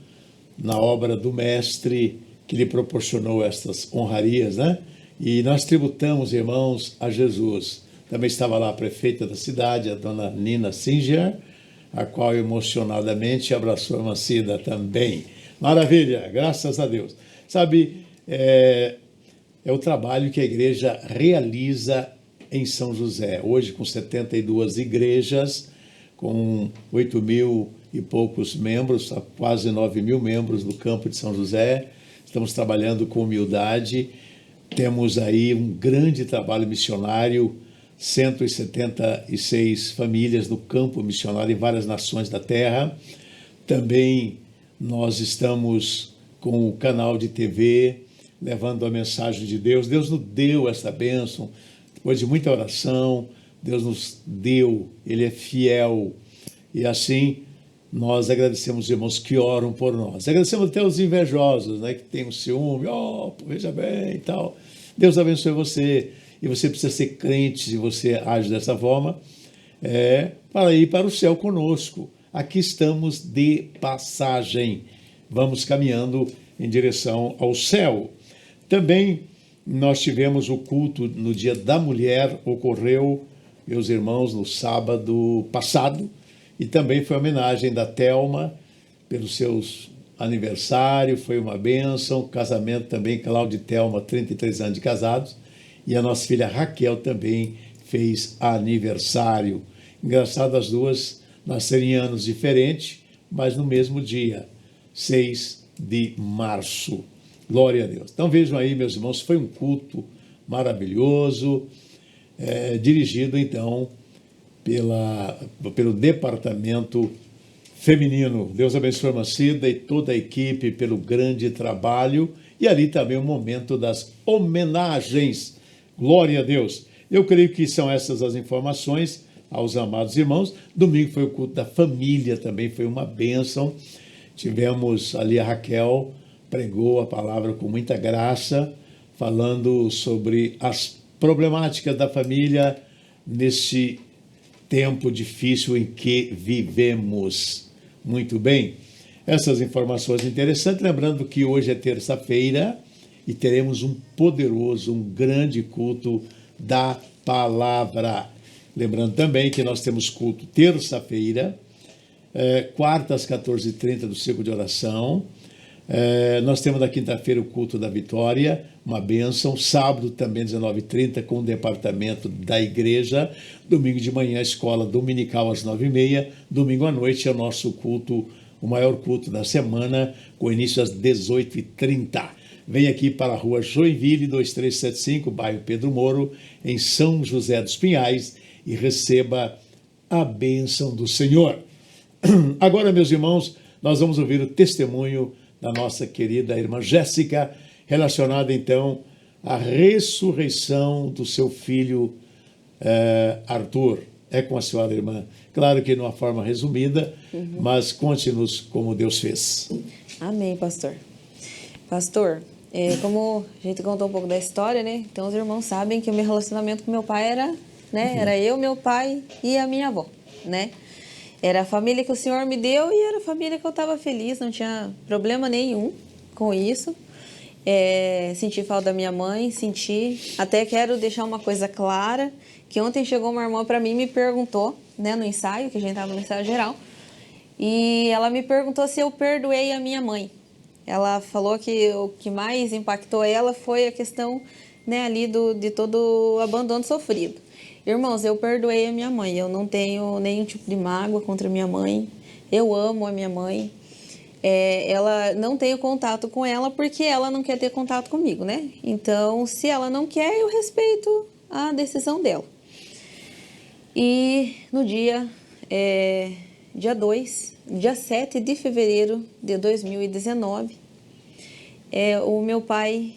na obra do Mestre que lhe proporcionou estas honrarias, né? E nós tributamos, irmãos, a Jesus. Também estava lá a prefeita da cidade, a dona Nina Singer, a qual emocionadamente abraçou a Mancida também. Maravilha, graças a Deus. Sabe, é o trabalho que a igreja realiza em São José. Hoje, com 72 igrejas, com 8 mil e poucos membros, quase 9 mil membros do campo de São José, estamos trabalhando com humildade. Temos aí um grande trabalho missionário, 176 famílias no campo missionário em várias nações da terra. Também nós estamos com o canal de TV, levando a mensagem de Deus. Deus nos deu essa bênção, depois de muita oração, Deus nos deu, Ele é fiel. E assim, nós agradecemos os irmãos que oram por nós. Agradecemos até os invejosos, né, que tem um ciúme, veja bem e tal. Deus abençoe você. E você precisa ser crente se você age dessa forma, para ir para o céu conosco. Aqui estamos de passagem. Vamos caminhando em direção ao céu. Também nós tivemos o culto no Dia da Mulher, ocorreu, meus irmãos, no sábado passado, e também foi a homenagem da Thelma pelo seu aniversário, foi uma bênção, casamento também, Cláudio e Thelma, 33 anos de casados, e a nossa filha Raquel também fez aniversário. Engraçado as duas nascerem em anos diferentes, mas no mesmo dia, 6 de março. Glória a Deus. Então vejam aí, meus irmãos, foi um culto maravilhoso, dirigido então pelo departamento feminino. Deus abençoe a Mancida e toda a equipe pelo grande trabalho. E ali também o momento das homenagens. Glória a Deus. Eu creio que são essas as informações aos amados irmãos. Domingo foi o culto da família, também foi uma bênção. Tivemos ali a Raquel, pregou a palavra com muita graça, falando sobre as problemáticas da família nesse tempo difícil em que vivemos. Muito bem, essas informações interessantes, lembrando que hoje é terça-feira e teremos um poderoso, um grande culto da palavra. Lembrando também que nós temos culto terça-feira, quarta às 14h30 do Círculo de Oração. Nós temos na quinta-feira o culto da Vitória, uma bênção. Sábado também 19h30 com o departamento da igreja. Domingo de manhã a escola dominical às 9h30. Domingo à noite é o nosso culto, o maior culto da semana, com início às 18h30. Vem aqui para a rua Joinville, 2375, bairro Pedro Moro, em São José dos Pinhais, e receba a bênção do Senhor. Agora, meus irmãos, nós vamos ouvir o testemunho da nossa querida irmã Jéssica, relacionada então à ressurreição do seu filho Arthur. É com a senhora, irmã. Claro que de uma forma resumida, mas conte-nos como Deus fez. Amém, pastor. Pastor, como a gente contou um pouco da história, né? Então os irmãos sabem que o meu relacionamento com meu pai era, né? Era eu, meu pai e a minha avó, né? Era a família que o Senhor me deu e era a família que eu estava feliz, não tinha problema nenhum com isso. Senti falta da minha mãe, até quero deixar uma coisa clara, que ontem chegou uma irmã para mim e me perguntou, né, no ensaio, que a gente estava no ensaio geral, e ela me perguntou se eu perdoei a minha mãe. Ela falou que o que mais impactou ela foi a questão, né, ali de todo o abandono sofrido. Irmãos, eu perdoei a minha mãe, eu não tenho nenhum tipo de mágoa contra a minha mãe, eu amo a minha mãe. Ela não tenho contato com ela porque ela não quer ter contato comigo, né? Então, se ela não quer, eu respeito a decisão dela. E no dia 7 de fevereiro de 2019, o meu pai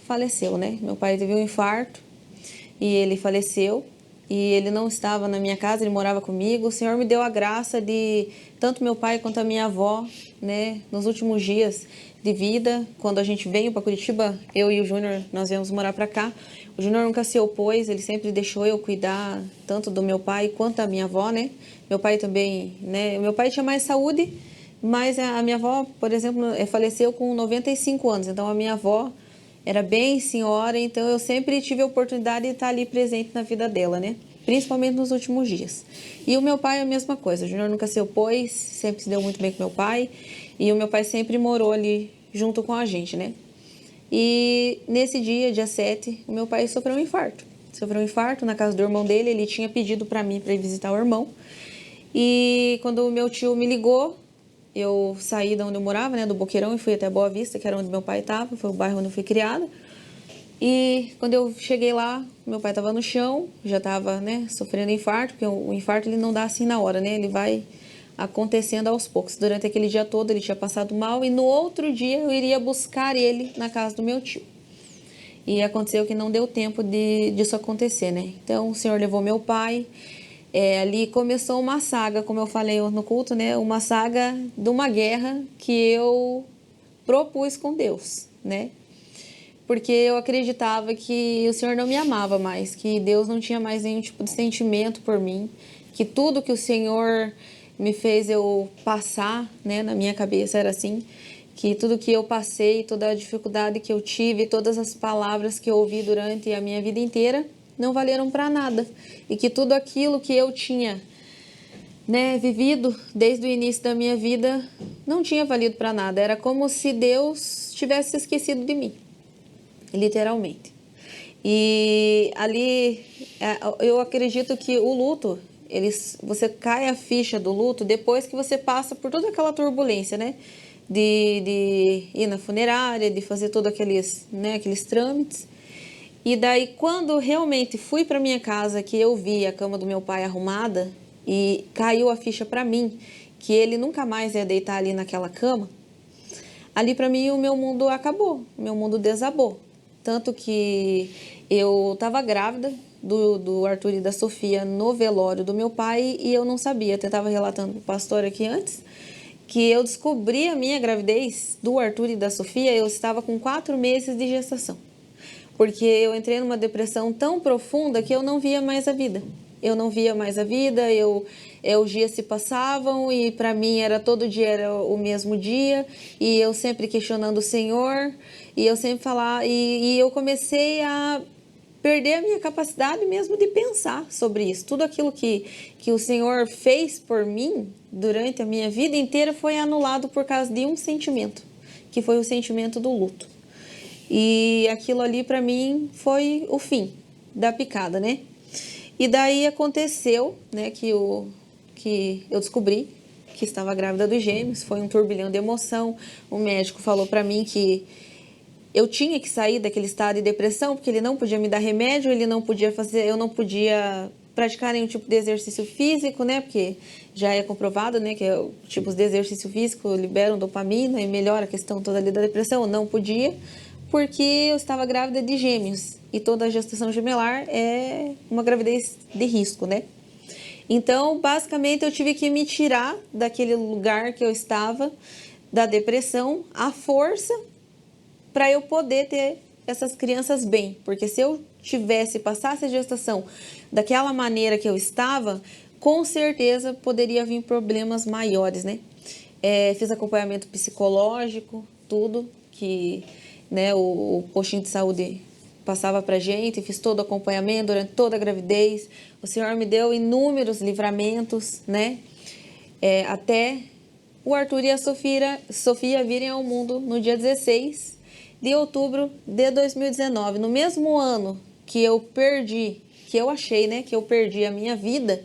faleceu, né? Meu pai teve um infarto e ele faleceu. e ele não estava na minha casa, ele morava comigo. O Senhor me deu a graça de, tanto meu pai quanto a minha avó, né, nos últimos dias de vida, quando a gente veio para Curitiba, eu e o Júnior, nós viemos morar para cá. O Júnior nunca se opôs, ele sempre deixou eu cuidar tanto do meu pai quanto da minha avó, né? Meu pai também, né? Meu pai tinha mais saúde, mas a minha avó, por exemplo, faleceu com 95 anos. Então, a minha avó era bem senhora, então eu sempre tive a oportunidade de estar ali presente na vida dela, né? Principalmente nos últimos dias. E o meu pai é a mesma coisa. O Júnior nunca se opôs, sempre se deu muito bem com meu pai. E o meu pai sempre morou ali junto com a gente, né? E nesse dia 7, o meu pai sofreu um infarto. Sofreu um infarto na casa do irmão dele. Ele tinha pedido para mim para ir visitar o irmão. E quando o meu tio me ligou, eu saí de onde eu morava, né, do Boqueirão, e fui até Boa Vista, que era onde meu pai estava, foi o bairro onde eu fui criada. E quando eu cheguei lá, meu pai estava no chão, já estava, né, sofrendo infarto, porque o infarto ele não dá assim na hora, né, ele vai acontecendo aos poucos. Durante aquele dia todo ele tinha passado mal e no outro dia eu iria buscar ele na casa do meu tio. E aconteceu que não deu tempo disso acontecer, né. Então o Senhor levou meu pai. Ali começou uma saga, como eu falei no culto, né? Uma saga de uma guerra que eu propus com Deus, né? Porque eu acreditava que o Senhor não me amava mais, que Deus não tinha mais nenhum tipo de sentimento por mim, que tudo que o Senhor me fez eu passar, né? Na minha cabeça era assim, que tudo que eu passei, toda a dificuldade que eu tive, todas as palavras que eu ouvi durante a minha vida inteira, não valeram para nada. E que tudo aquilo que eu tinha, né, vivido desde o início da minha vida não tinha valido para nada. Era como se Deus tivesse esquecido de mim, literalmente. E ali, eu acredito que o luto, você cai a ficha do luto depois que você passa por toda aquela turbulência, né? De ir na funerária, de fazer todos aqueles trâmites. E daí, quando realmente fui para minha casa, que eu vi a cama do meu pai arrumada e caiu a ficha para mim, que ele nunca mais ia deitar ali naquela cama, ali para mim o meu mundo acabou, o meu mundo desabou. Tanto que eu estava grávida do Arthur e da Sofia no velório do meu pai e eu não sabia. Até estava relatando para o pastor aqui antes, que eu descobri a minha gravidez do Arthur e da Sofia, eu estava com 4 meses de gestação. Porque eu entrei numa depressão tão profunda que eu não via mais a vida. Eu não via mais a vida, os dias se passavam e para mim todo dia era o mesmo dia. E eu sempre questionando o Senhor, e eu sempre falava, e eu comecei a perder a minha capacidade mesmo de pensar sobre isso. Tudo aquilo que o Senhor fez por mim durante a minha vida inteira foi anulado por causa de um sentimento, que foi o sentimento do luto. E aquilo ali para mim foi o fim da picada, né? E daí aconteceu, né, que eu descobri que estava grávida dos gêmeos. Foi um turbilhão de emoção. O médico falou para mim que eu tinha que sair daquele estado de depressão, porque ele não podia me dar remédio, eu não podia praticar nenhum tipo de exercício físico, né? Porque já é comprovado, né, que tipos de exercício físico liberam dopamina e melhora a questão toda ali da depressão. Eu não podia, porque eu estava grávida de gêmeos. E toda a gestação gemelar é uma gravidez de risco, né? Então, basicamente, eu tive que me tirar daquele lugar que eu estava, da depressão, à força, para eu poder ter essas crianças bem. Porque se eu passasse a gestação daquela maneira que eu estava, com certeza poderia vir problemas maiores, né? Fiz acompanhamento psicológico, tudo que, né, o postinho de saúde passava pra gente, fiz todo o acompanhamento durante toda a gravidez. O Senhor me deu inúmeros livramentos, né? Até o Arthur e a Sofia virem ao mundo no dia 16 de outubro de 2019. No mesmo ano que eu achei, né, que eu perdi a minha vida,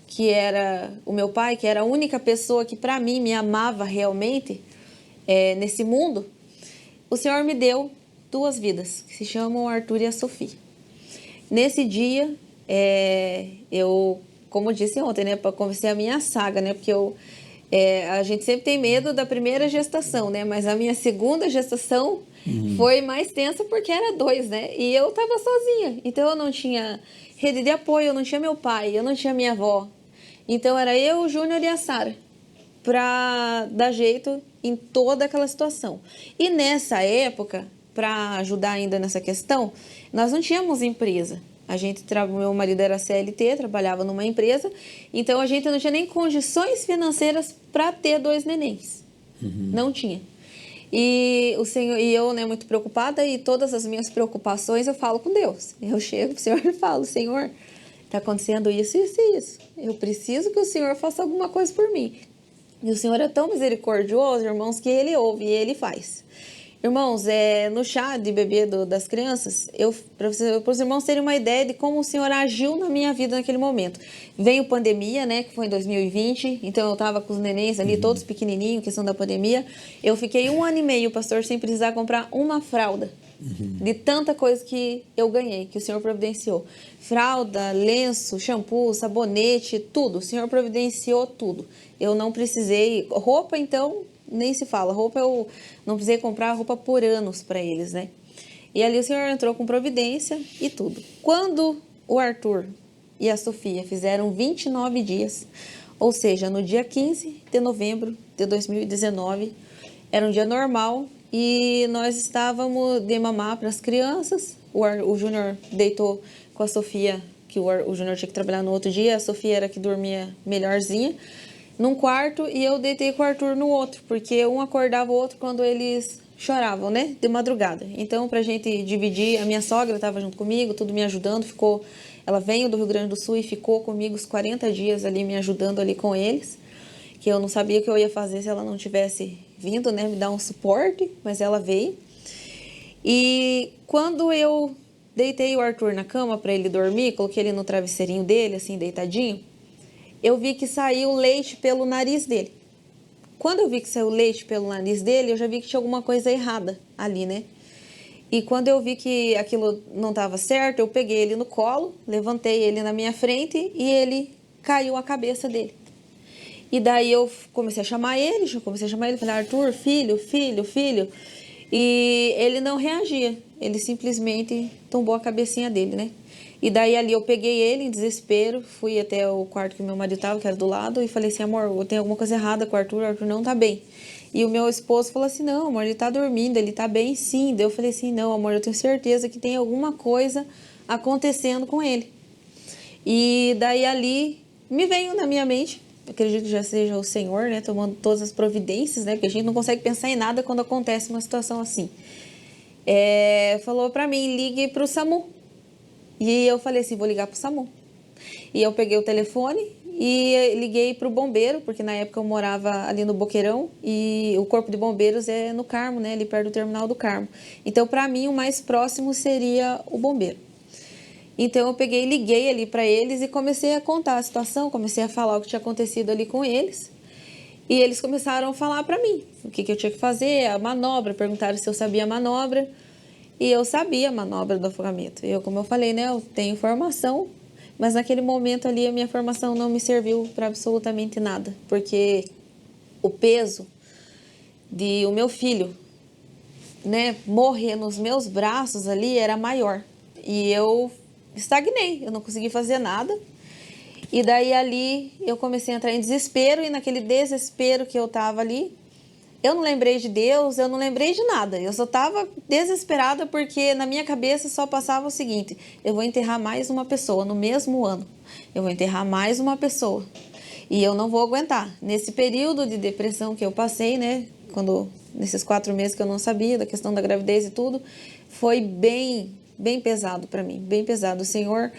que era o meu pai, que era a única pessoa que para mim me amava realmente nesse mundo, o Senhor me deu 2 vidas, que se chamam Arthur e a Sofia. Nesse dia, eu, como eu disse ontem, né, para convencer a minha saga, né, porque a gente sempre tem medo da primeira gestação, né, mas a minha segunda gestação Foi mais tensa porque era 2, né? E eu tava sozinha. Então eu não tinha rede de apoio, eu não tinha meu pai, eu não tinha minha avó. Então era eu, o Júnior e a Sara para dar jeito em toda aquela situação. E nessa época, para ajudar ainda nessa questão, nós não tínhamos empresa. Meu marido era CLT, trabalhava numa empresa, então a gente não tinha nem condições financeiras para ter 2 nenéns. Não tinha. E o Senhor, e eu, né, muito preocupada, e todas as minhas preocupações eu falo com Deus. Eu chego pro Senhor e falo: Senhor, está acontecendo isso, isso e isso. Eu preciso que o Senhor faça alguma coisa por mim. E o Senhor é tão misericordioso, irmãos, que Ele ouve e Ele faz. Irmãos, no chá de bebê das crianças, para os irmãos terem uma ideia de como o Senhor agiu na minha vida naquele momento. Veio pandemia, né, que foi em 2020, então eu estava com os nenéns ali, todos pequenininhos, questão da pandemia. Eu fiquei 1 ano e meio, pastor, sem precisar comprar uma fralda. De tanta coisa que eu ganhei, que o Senhor providenciou. Fralda, lenço, shampoo, sabonete, tudo. O Senhor providenciou tudo. Eu não precisei... Roupa, então, nem se fala. Roupa, eu não precisei comprar roupa por anos para eles, né? E ali o Senhor entrou com providência e tudo. Quando o Arthur e a Sofia fizeram 29 dias, ou seja, no dia 15 de novembro de 2019, era um dia normal, e nós estávamos de mamar para as crianças. O Júnior deitou com a Sofia, que o Júnior tinha que trabalhar no outro dia. A Sofia era que dormia melhorzinha, num quarto, e eu deitei com o Arthur no outro, porque um acordava o outro quando eles choravam, né, de madrugada. Então, pra gente dividir, a minha sogra estava junto comigo, tudo me ajudando. Ela veio do Rio Grande do Sul e ficou comigo os 40 dias ali, me ajudando ali com eles, que eu não sabia o que eu ia fazer se ela não tivesse vindo, né, me dar um suporte, mas ela veio. E quando eu deitei o Arthur na cama para ele dormir, coloquei ele no travesseirinho dele, assim, deitadinho, eu vi que saiu leite pelo nariz dele. Quando eu vi que saiu leite pelo nariz dele, eu já vi que tinha alguma coisa errada ali, né? E quando eu vi que aquilo não estava certo, eu peguei ele no colo, levantei ele na minha frente e ele caiu a cabeça dele. E daí eu comecei a chamar ele, falei: Arthur, filho, filho, filho. E ele não reagia, ele simplesmente tombou a cabecinha dele, né? E daí ali eu peguei ele em desespero, fui até o quarto que meu marido estava, que era do lado, e falei assim: amor, tem alguma coisa errada com o Arthur não tá bem. E o meu esposo falou assim: não, amor, ele tá dormindo, ele tá bem sim. Daí eu falei assim: não, amor, eu tenho certeza que tem alguma coisa acontecendo com ele. E daí ali me veio na minha mente, acredito que já seja o Senhor, né, tomando todas as providências, né, porque a gente não consegue pensar em nada quando acontece uma situação assim. Falou pra mim: ligue pro SAMU. E eu falei assim: vou ligar pro SAMU. E eu peguei o telefone e liguei pro bombeiro, porque na época eu morava ali no Boqueirão e o corpo de bombeiros é no Carmo, né, ali perto do terminal do Carmo. Então, para mim, o mais próximo seria o bombeiro. Então eu peguei e liguei ali para eles e comecei a contar a situação, comecei a falar o que tinha acontecido ali com eles. E eles começaram a falar para mim o que eu tinha que fazer, a manobra, perguntaram se eu sabia a manobra. E eu sabia a manobra do afogamento. Como eu falei, né, eu tenho formação, mas naquele momento ali a minha formação não me serviu para absolutamente nada, porque o peso de o meu filho, né, morrer nos meus braços ali era maior. E eu estagnei, eu não consegui fazer nada. E daí ali eu comecei a entrar em desespero, e naquele desespero que eu tava ali, eu não lembrei de Deus, eu não lembrei de nada. Eu só tava desesperada porque na minha cabeça só passava o seguinte: eu vou enterrar mais uma pessoa no mesmo ano. Eu vou enterrar mais uma pessoa. E eu não vou aguentar. Nesse período de depressão que eu passei, né, nesses 4 meses que eu não sabia da questão da gravidez e tudo, foi bem pesado para mim, bem pesado. O Senhor,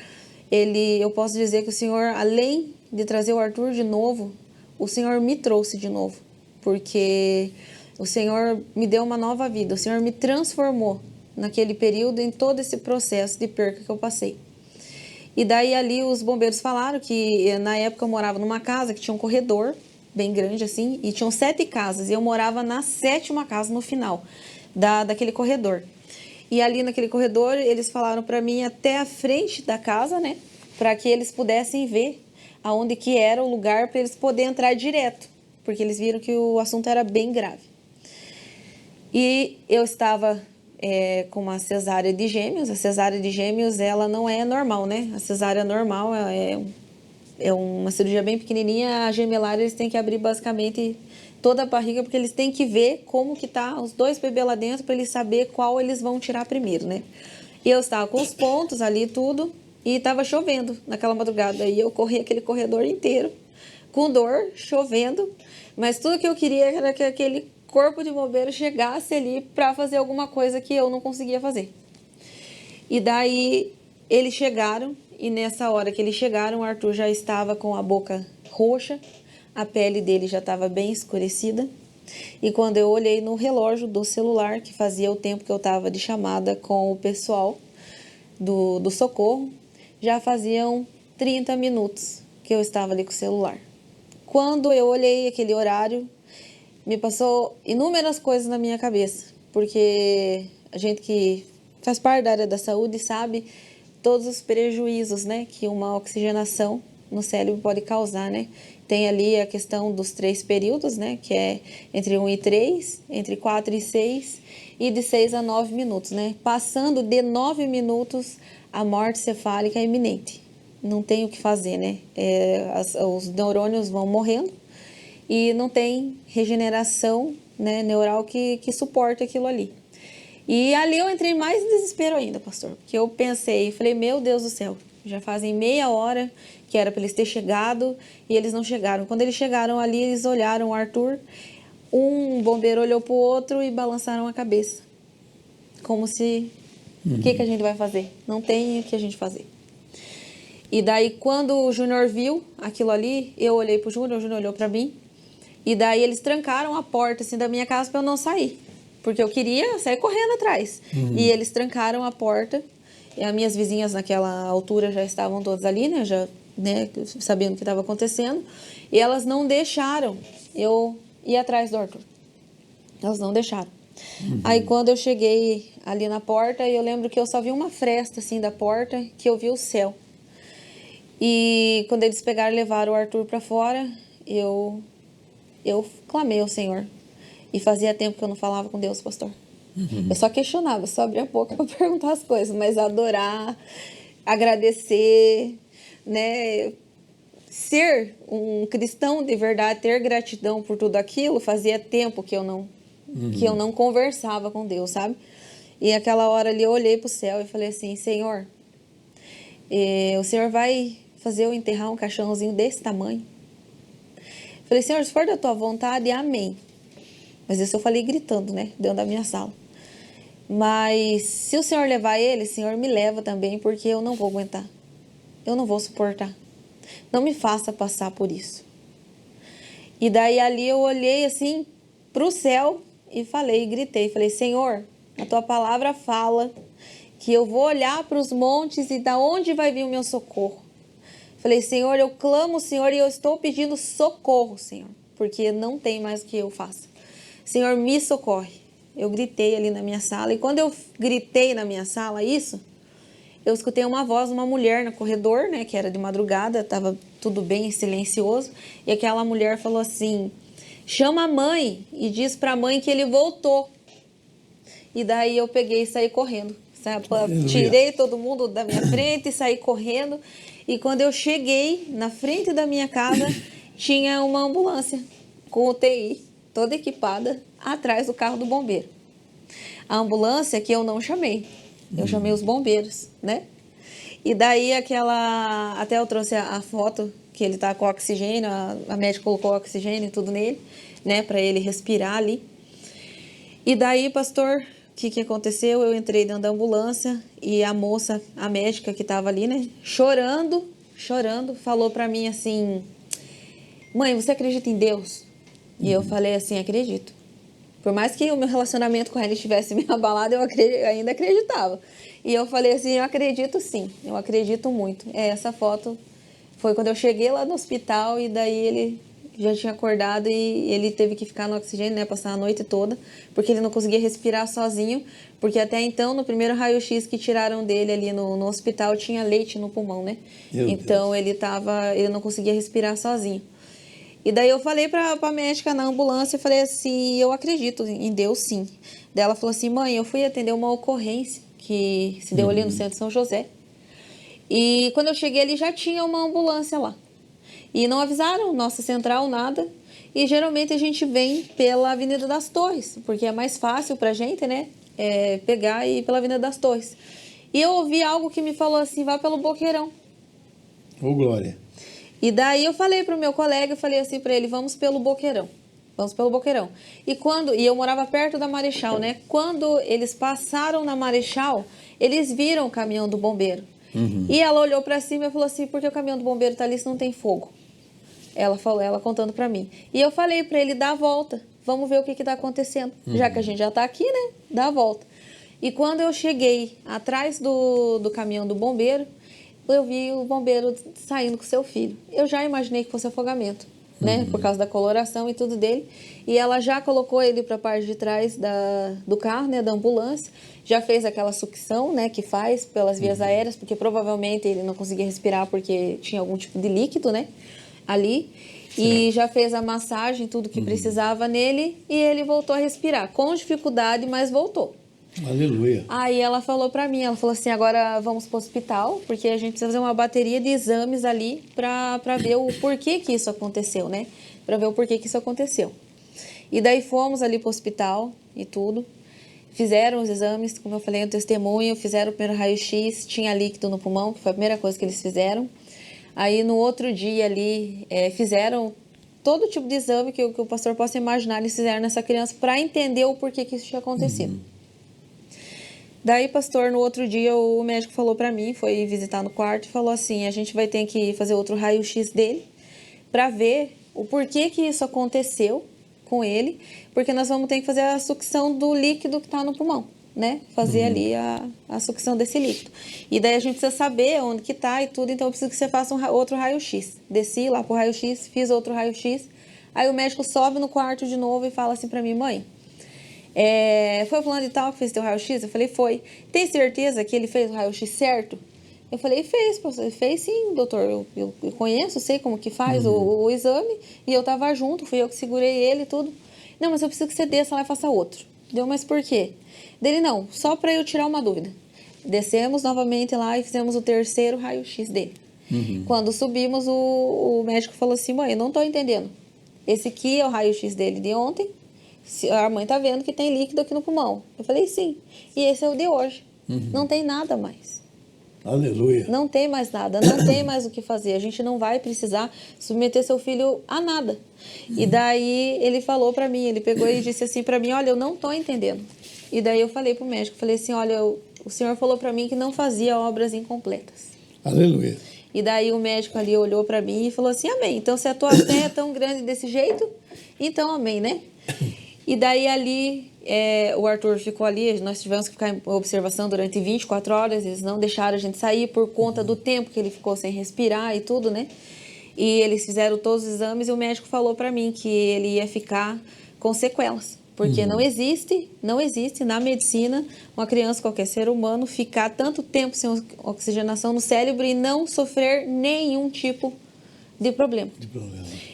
eu posso dizer que o Senhor, além de trazer o Arthur de novo, o Senhor me trouxe de novo, porque o Senhor me deu uma nova vida, o Senhor me transformou naquele período, em todo esse processo de perca que eu passei. E daí ali os bombeiros falaram que na época eu morava numa casa que tinha um corredor bem grande assim, e tinham 7 casas, e eu morava na 7ª casa no final daquele corredor. E ali naquele corredor, eles falaram para mim até a frente da casa, né? Para que eles pudessem ver aonde que era o lugar para eles poderem entrar direto. Porque eles viram que o assunto era bem grave. E eu estava com uma cesárea de gêmeos. A cesárea de gêmeos, ela não é normal, né? A cesárea normal é uma cirurgia bem pequenininha. A gemelar, eles têm que abrir basicamente toda a barriga, porque eles têm que ver como que tá os 2 bebês lá dentro, para eles saber qual eles vão tirar primeiro, né? E eu estava com os pontos ali tudo, e estava chovendo naquela madrugada. E eu corri aquele corredor inteiro, com dor, chovendo, mas tudo que eu queria era que aquele corpo de bombeiro chegasse ali para fazer alguma coisa que eu não conseguia fazer. E daí eles chegaram, e nessa hora que eles chegaram, o Arthur já estava com a boca roxa, a pele dele já estava bem escurecida. E quando eu olhei no relógio do celular, que fazia o tempo que eu estava de chamada com o pessoal do socorro, já faziam 30 minutos que eu estava ali com o celular. Quando eu olhei aquele horário, me passou inúmeras coisas na minha cabeça, porque a gente que faz parte da área da saúde sabe todos os prejuízos, né, que uma oxigenação no cérebro pode causar, né? Tem ali a questão dos 3 períodos, né, que é entre 1 e 3, entre 4 e 6 e de 6 a 9 minutos, né? Passando de 9 minutos, a morte cefálica é iminente. Não tem o que fazer, né? Os neurônios vão morrendo e não tem regeneração, né, neural que suporte aquilo ali. E ali eu entrei mais em desespero ainda, pastor, porque eu pensei, falei, meu Deus do céu, já fazem meia hora que era para eles terem chegado e eles não chegaram. Quando eles chegaram ali, eles olharam o Arthur, um bombeiro olhou para o outro e balançaram a cabeça, como se, o que a gente vai fazer? Não tem o que a gente fazer. E daí, quando o Júnior viu aquilo ali, eu olhei pro Júnior, o Júnior olhou para mim, e daí eles trancaram a porta assim da minha casa para eu não sair, porque eu queria sair correndo atrás. E eles trancaram a porta, e as minhas vizinhas naquela altura já estavam todas ali, né, já, né, sabendo o que estava acontecendo, e elas não deixaram eu ir atrás do Arthur. Elas não deixaram. Aí quando eu cheguei ali na porta, eu lembro que eu só vi uma fresta assim da porta, que eu vi o céu. E quando eles pegaram e levaram o Arthur para fora, eu clamei ao Senhor. E fazia tempo que eu não falava com Deus, pastor. Eu só questionava, só abria a boca para perguntar as coisas, mas adorar, agradecer, né? Ser um cristão de verdade, ter gratidão por tudo aquilo, fazia tempo que eu não conversava com Deus, sabe? E aquela hora ali eu olhei para o céu e falei assim, Senhor, o Senhor vai fazer eu enterrar um caixãozinho desse tamanho? Falei, Senhor, se for da tua vontade, amém. Mas isso eu falei gritando, né, dentro da minha sala. Mas se o Senhor levar ele, o Senhor me leva também, porque eu não vou aguentar. Eu não vou suportar. Não me faça passar por isso. E daí ali eu olhei assim para o céu e gritei, falei, Senhor, a tua palavra fala que eu vou olhar para os montes e da onde vai vir o meu socorro. Falei, Senhor, eu clamo, Senhor, e eu estou pedindo socorro, Senhor, porque não tem mais o que eu faça. Senhor, me socorre. Eu gritei ali na minha sala, e quando eu gritei na minha sala isso, eu escutei uma voz de uma mulher no corredor, né, que era de madrugada, estava tudo bem silencioso, e aquela mulher falou assim, chama a mãe e diz para a mãe que ele voltou. E daí eu peguei e saí correndo, sabe? Tirei todo mundo da minha frente e saí correndo, e quando eu cheguei na frente da minha casa, tinha uma ambulância com UTI, toda equipada, atrás do carro do bombeiro. A ambulância que eu não chamei, eu chamei os bombeiros, né? E daí até eu trouxe a foto que ele tá com oxigênio, a médica colocou oxigênio e tudo nele, né, para ele respirar ali. E daí, pastor, o que aconteceu? Eu entrei dentro da ambulância e a moça, a médica que estava ali, né, chorando, falou para mim assim, mãe, você acredita em Deus? E eu falei assim, acredito. Por mais que o meu relacionamento com ela estivesse me abalado, eu ainda acreditava. E eu falei assim, eu acredito sim, eu acredito muito. Essa foto foi quando eu cheguei lá no hospital e daí ele já tinha acordado e ele teve que ficar no oxigênio, né, passar a noite toda, porque ele não conseguia respirar sozinho, porque até então, no primeiro raio-x que tiraram dele ali no hospital, tinha leite no pulmão, né? Então ele não conseguia respirar sozinho. E daí eu falei pra médica na ambulância, eu falei assim, eu acredito em Deus, sim. Daí ela falou assim, mãe, eu fui atender uma ocorrência que se deu ali no centro de São José. E quando eu cheguei ali já tinha uma ambulância lá. E não avisaram nossa central, nada. E geralmente a gente vem pela Avenida das Torres, porque é mais fácil pra gente, né? Pegar e ir pela Avenida das Torres. E eu ouvi algo que me falou assim, vá pelo Boqueirão. Ô, glória. E daí eu falei pro meu colega, eu falei assim pra ele, vamos pelo Boqueirão. Vamos pelo Boqueirão. E eu morava perto da Marechal, né? Quando eles passaram na Marechal, eles viram o caminhão do bombeiro. E ela olhou pra cima e falou assim, por que o caminhão do bombeiro tá ali se não tem fogo? Ela falou, ela contando pra mim. E eu falei pra ele, dá a volta. Vamos ver o que tá acontecendo. Já que a gente já tá aqui, né? Dá a volta. E quando eu cheguei atrás do caminhão do bombeiro, eu vi o bombeiro saindo com seu filho. Eu já imaginei que fosse afogamento, né? Por causa da coloração e tudo dele. E ela já colocou ele para a parte de trás do carro, né? Da ambulância. Já fez aquela sucção, né? Que faz pelas vias aéreas, porque provavelmente ele não conseguia respirar porque tinha algum tipo de líquido, né? Ali. E já fez a massagem, tudo que precisava nele. E ele voltou a respirar. Com dificuldade, mas voltou. Aleluia. Aí ela falou pra mim, ela falou assim, agora vamos pro hospital, porque a gente precisa fazer uma bateria de exames ali pra ver o porquê que isso aconteceu, né? Pra ver o porquê que isso aconteceu. E daí fomos ali pro hospital e tudo. Fizeram os exames, como eu falei no testemunho, fizeram o primeiro raio-x, tinha líquido no pulmão, que foi a primeira coisa que eles fizeram. Aí no outro dia ali, fizeram todo tipo de exame que o pastor possa imaginar, eles fizeram nessa criança para entender o porquê que isso tinha acontecido. Daí, pastor, no outro dia o médico falou pra mim, foi visitar no quarto e falou assim, a gente vai ter que fazer outro raio-x dele pra ver o porquê que isso aconteceu com ele, porque nós vamos ter que fazer a sucção do líquido que tá no pulmão, né? Fazer ali a sucção desse líquido. E daí a gente precisa saber onde que tá e tudo, então eu preciso que você faça outro raio-x. Desci lá pro raio-x, fiz outro raio-x, aí o médico sobe no quarto de novo e fala assim pra mim, mãe, foi o fulano de tal que fez teu raio-x? Eu falei, foi. Tem certeza que ele fez o raio-x certo? Eu falei, fez, professor. Fez sim, doutor. Eu conheço, sei como que faz o exame. E eu tava junto, fui eu que segurei ele e tudo. Não, mas eu preciso que você desça lá e faça outro. Deu, mas por quê? Dele, não, só pra eu tirar uma dúvida. Descemos novamente lá e fizemos o terceiro raio-x dele. Quando subimos, o médico falou assim, mãe, eu não tô entendendo. Esse aqui é o raio-x dele de ontem. A mãe tá vendo que tem líquido aqui no pulmão. Eu falei, sim. E esse é o de hoje. Não tem nada mais. Aleluia. Não tem mais nada. Não tem mais o que fazer. A gente não vai precisar submeter seu filho a nada. E daí ele falou pra mim, ele pegou e disse assim pra mim, olha, eu não tô entendendo. E daí eu falei pro médico, falei assim, olha, o senhor falou pra mim que não fazia obras incompletas. Aleluia. E daí o médico ali olhou pra mim e falou assim, amém. Então se a tua fé é tão grande desse jeito, então amém, né? E daí ali, o Arthur ficou ali, nós tivemos que ficar em observação durante 24 horas, eles não deixaram a gente sair por conta do tempo que ele ficou sem respirar e tudo, né? E eles fizeram todos os exames e o médico falou pra mim que ele ia ficar com sequelas. Porque não existe na medicina uma criança, qualquer ser humano, ficar tanto tempo sem oxigenação no cérebro e não sofrer nenhum tipo de problema.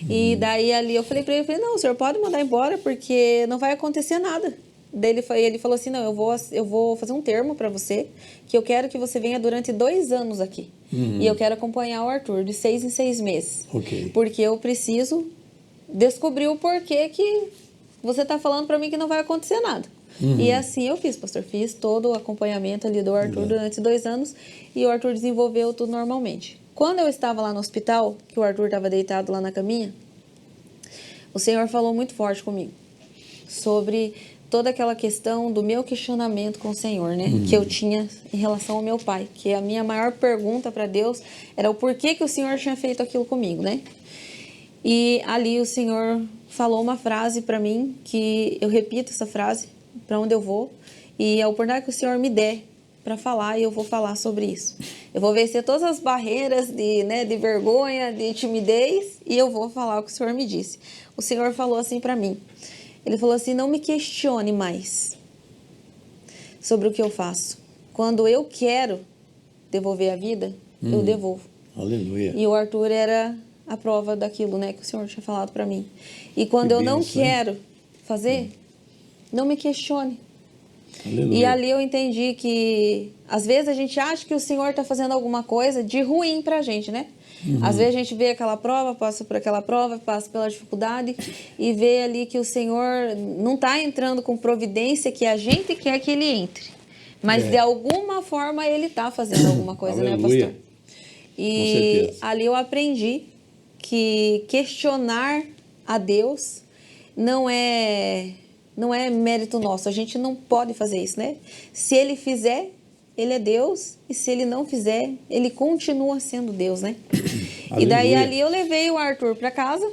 E daí ali eu falei pra ele, não, o senhor pode mandar embora porque não vai acontecer nada. Daí ele falou assim, não, eu vou fazer um termo pra você, que eu quero que você venha durante 2 anos aqui. E eu quero acompanhar o Arthur de 6 em 6 meses. Porque eu preciso descobrir o porquê que você tá falando pra mim que não vai acontecer nada. E assim eu fiz, pastor. Fiz todo o acompanhamento ali do Arthur durante 2 anos e o Arthur desenvolveu tudo normalmente. Quando eu estava lá no hospital, que o Arthur estava deitado lá na caminha, o Senhor falou muito forte comigo sobre toda aquela questão do meu questionamento com o Senhor, né? Que eu tinha em relação ao meu pai. Que a minha maior pergunta para Deus era o porquê que o Senhor tinha feito aquilo comigo, né? E ali o Senhor falou uma frase para mim, que eu repito essa frase para onde eu vou. E a oportunidade que o Senhor me der para falar, e eu vou falar sobre isso. Eu vou vencer todas as barreiras de vergonha, de timidez, e eu vou falar o que o Senhor me disse. O Senhor falou assim para mim. Ele falou assim, não me questione mais sobre o que eu faço. Quando eu quero devolver a vida, eu devolvo. Aleluia. E o Arthur era a prova daquilo, né, que o Senhor tinha falado para mim. E quando Que eu não bênção, hein? quero fazer, não me questione. Aleluia. E ali eu entendi que, às vezes, a gente acha que o Senhor está fazendo alguma coisa de ruim para a gente, né? Às vezes a gente vê aquela prova, passa por aquela prova, passa pela dificuldade e vê ali que o Senhor não está entrando com providência que a gente quer que Ele entre. Mas, de alguma forma, Ele está fazendo alguma coisa, né, Aleluia. pastor? Com E certeza. ali eu aprendi que questionar a Deus não é mérito nosso. A gente não pode fazer isso, né? Se Ele fizer, Ele é Deus. E se Ele não fizer, Ele continua sendo Deus, né? E daí Aleluia. ali eu levei o Arthur para casa,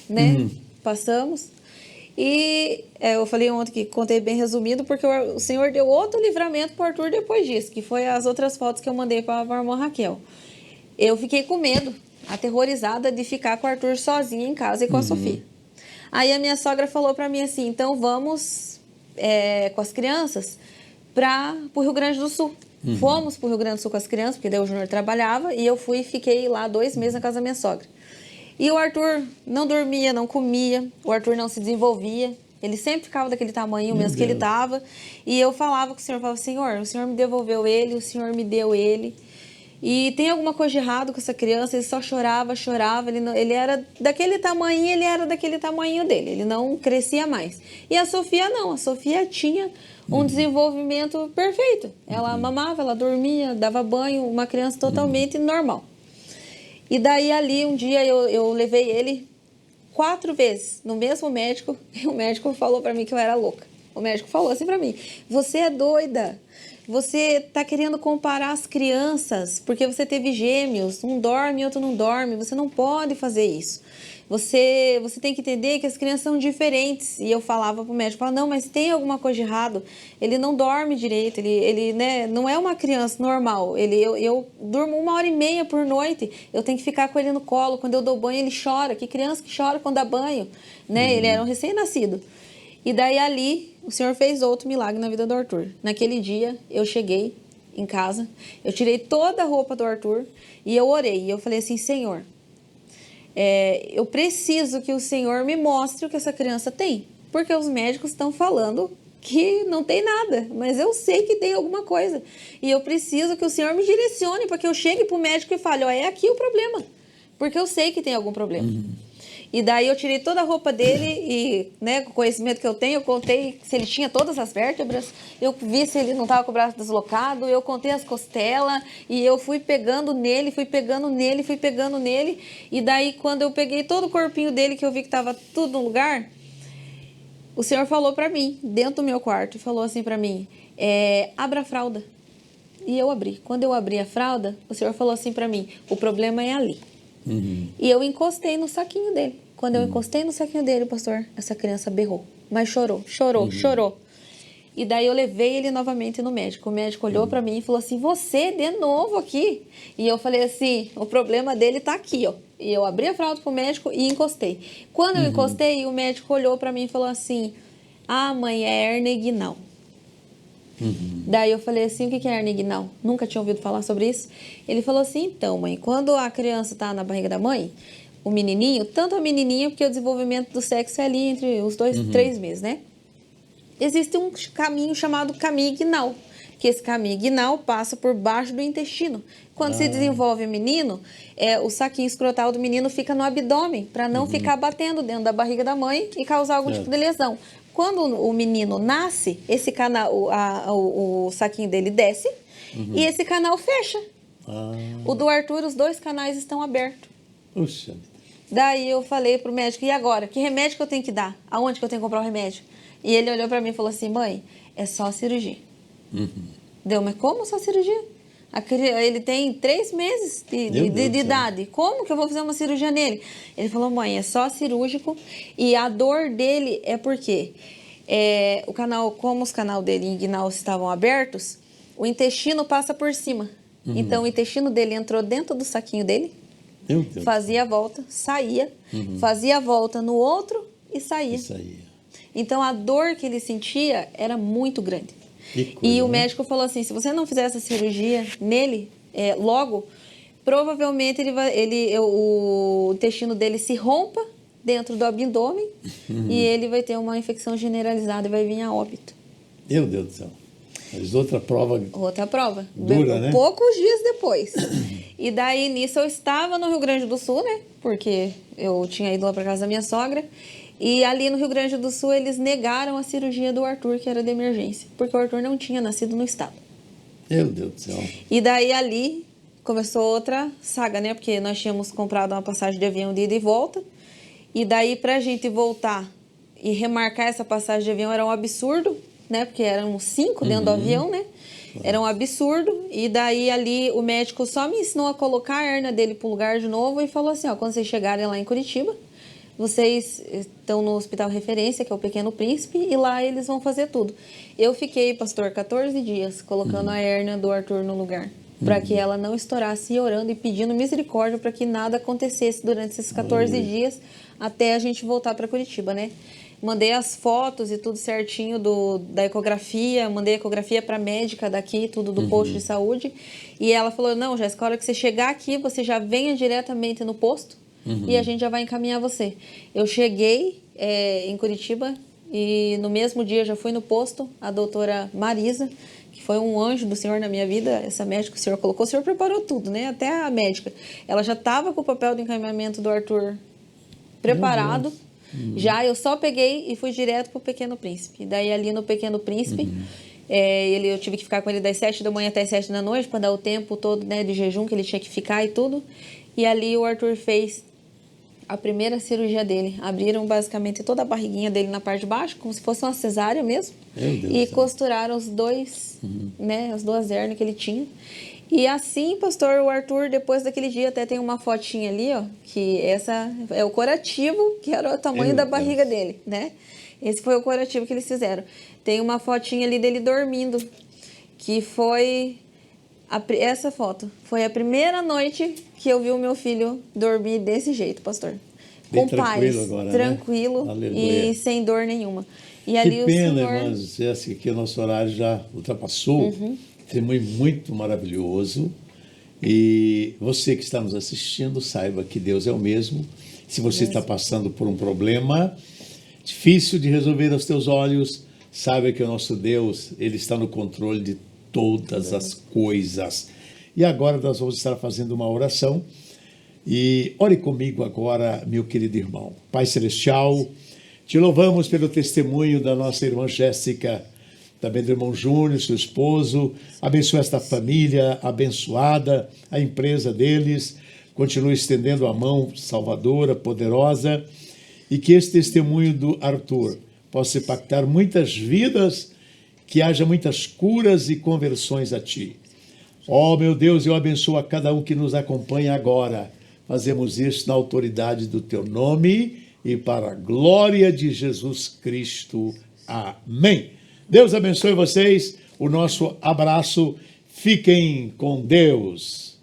né? Passamos. E eu falei ontem que contei bem resumido, porque o Senhor deu outro livramento para o Arthur depois disso, que foi as outras fotos que eu mandei para a irmã Raquel. Eu fiquei com medo, aterrorizada de ficar com o Arthur sozinha em casa e com a Sofia. Aí a minha sogra falou para mim assim, então vamos com as crianças para o Rio Grande do Sul. Fomos para o Rio Grande do Sul com as crianças, porque daí o Júnior trabalhava, e eu fui e fiquei lá 2 meses na casa da minha sogra. E o Arthur não dormia, não comia, o Arthur não se desenvolvia, ele sempre ficava daquele tamanho mesmo que ele estava. E eu falava com o Senhor, falava, Senhor, o Senhor me devolveu ele, o Senhor me deu ele. E tem alguma coisa de errado com essa criança, ele só chorava, ele era daquele tamanho dele, ele não crescia mais. E a Sofia não, a Sofia tinha um desenvolvimento perfeito. Ela mamava, ela dormia, dava banho, uma criança totalmente normal. E daí ali um dia eu levei ele 4 vezes no mesmo médico, e o médico falou para mim que eu era louca. O médico falou assim para mim, você é doida. Você está querendo comparar as crianças porque você teve gêmeos, um dorme e outro não dorme. Você não pode fazer isso. Você tem que entender que as crianças são diferentes. E eu falava para o médico, não, mas tem alguma coisa de errado. Ele não dorme direito, ele né, não é uma criança normal. Eu durmo 1h30 por noite, eu tenho que ficar com ele no colo. Quando eu dou banho, ele chora. Que criança que chora quando dá banho? Né? Ele era um recém-nascido. E daí ali, o Senhor fez outro milagre na vida do Arthur. Naquele dia, eu cheguei em casa, eu tirei toda a roupa do Arthur e eu orei. E eu falei assim, Senhor, eu preciso que o Senhor me mostre o que essa criança tem. Porque os médicos estão falando que não tem nada, mas eu sei que tem alguma coisa. E eu preciso que o Senhor me direcione para que eu chegue para o médico e fale, é aqui o problema. Porque eu sei que tem algum problema. E daí eu tirei toda a roupa dele e, né, com o conhecimento que eu tenho, eu contei se ele tinha todas as vértebras, eu vi se ele não estava com o braço deslocado, eu contei as costelas e eu fui pegando nele, e daí quando eu peguei todo o corpinho dele, que eu vi que estava tudo no lugar, o Senhor falou para mim, dentro do meu quarto, e falou assim para mim, abra a fralda. E eu abri. Quando eu abri a fralda, o Senhor falou assim para mim, o problema é ali. E eu encostei no saquinho dele. Quando eu encostei no saquinho dele, pastor, essa criança berrou. Mas chorou. E daí eu levei ele novamente no médico. O médico olhou para mim e falou assim, você de novo aqui? E eu falei assim, o problema dele tá aqui, ó. E eu abri a fralda pro médico e encostei. Quando eu encostei, o médico olhou para mim e falou assim, mãe, é hérnia inguinal. Daí eu falei assim, o que é hérnia inguinal? Nunca tinha ouvido falar sobre isso. Ele falou assim, então, mãe, quando a criança está na barriga da mãe, o menininho, tanto a menininha, porque o desenvolvimento do sexo é ali entre os 2 e 3 meses, né? Existe um caminho chamado caminho inguinal, que esse caminho inguinal passa por baixo do intestino. Quando se desenvolve o menino, o saquinho escrotal do menino fica no abdômen, para não ficar batendo dentro da barriga da mãe e causar algum tipo de lesão. Quando o menino nasce, esse canal, o saquinho dele desce e esse canal fecha. O do Arthur, os 2 canais estão abertos. Puxa. Daí eu falei pro médico, e agora? Que remédio que eu tenho que dar? Aonde que eu tenho que comprar o remédio? E ele olhou para mim e falou assim, mãe, é só cirurgia. Deu, mas como só cirurgia? Ele tem 3 meses de idade. Como que eu vou fazer uma cirurgia nele? Ele falou, mãe, é só cirúrgico. E a dor dele é porque como os canais dele inguinal estavam abertos, o intestino passa por cima. Então o intestino dele entrou dentro do saquinho dele, fazia a volta, saía, fazia a volta no outro e saía. Então a dor que ele sentia era muito grande. E o médico falou assim, se você não fizer essa cirurgia nele logo, provavelmente o intestino dele se rompa dentro do abdômen e ele vai ter uma infecção generalizada e vai vir a óbito. Meu Deus do céu. Mas outra prova. Outra prova. Dura, né? Poucos dias depois. E daí, nisso, eu estava no Rio Grande do Sul, né? Porque eu tinha ido lá para casa da minha sogra. E ali no Rio Grande do Sul, eles negaram a cirurgia do Arthur, que era de emergência. Porque o Arthur não tinha nascido no estado. Meu Deus do céu. E daí, ali, começou outra saga, né? Porque nós tínhamos comprado uma passagem de avião de ida e volta. E daí, pra gente voltar e remarcar essa passagem de avião, era um absurdo, né? Porque eram 5 dentro do avião, né? Era um absurdo. E daí, ali, o médico só me ensinou a colocar a hernia dele pro lugar de novo e falou assim, ó, quando vocês chegarem lá em Curitiba, vocês estão no hospital referência, que é o Pequeno Príncipe, e lá eles vão fazer tudo. Eu fiquei, pastor, 14 dias colocando a hernia do Arthur no lugar, para que ela não estourasse, e orando e pedindo misericórdia para que nada acontecesse durante esses 14 dias, até a gente voltar para Curitiba, né? Mandei as fotos e tudo certinho da ecografia, mandei a ecografia para a médica daqui, tudo do posto de saúde, e ela falou, não, Jéssica, a hora que você chegar aqui, você já venha diretamente no posto, e a gente já vai encaminhar você. Eu cheguei em Curitiba e no mesmo dia já fui no posto, a doutora Marisa, que foi um anjo do Senhor na minha vida, essa médica que o Senhor colocou, o Senhor preparou tudo, né? Até a médica. Ela já estava com o papel do encaminhamento do Arthur preparado, já eu só peguei e fui direto para o Pequeno Príncipe. E daí ali no Pequeno Príncipe, eu tive que ficar com ele das 7 da manhã até as 7 da noite, para dar o tempo todo, né, de jejum que ele tinha que ficar e tudo. E ali o Arthur fez a primeira cirurgia dele. Abriram basicamente toda a barriguinha dele na parte de baixo, como se fosse uma cesárea mesmo. E costuraram os dois, né, as duas hérnias que ele tinha. E assim, pastor, o Arthur, depois daquele dia, até tem uma fotinha ali, ó, que essa é o curativo, que era o tamanho da barriga dele, né? Esse foi o curativo que eles fizeram. Tem uma fotinha ali dele dormindo, que foi... essa foto foi a primeira noite que eu vi o meu filho dormir desse jeito, pastor. Bem com paz, agora, tranquilo, né? E sem dor nenhuma. E ali que pena, o Senhor... irmãs, Jéssica, que o nosso horário já ultrapassou. Testemunho muito maravilhoso. E você que está nos assistindo, saiba que Deus é o mesmo. Se você está passando por um problema difícil de resolver aos teus olhos, saiba que o nosso Deus, Ele está no controle de todas as coisas. E agora nós vamos estar fazendo uma oração. E ore comigo agora, meu querido irmão. Pai Celestial, te louvamos pelo testemunho da nossa irmã Jéssica, também do irmão Júnior, seu esposo. Abençoa esta família abençoada, a empresa deles. Continue estendendo a mão salvadora, poderosa. E que esse testemunho do Arthur possa impactar muitas vidas, que haja muitas curas e conversões a Ti. Ó, meu Deus, eu abençoo a cada um que nos acompanha agora. Fazemos isso na autoridade do Teu nome e para a glória de Jesus Cristo. Amém. Deus abençoe vocês. O nosso abraço. Fiquem com Deus.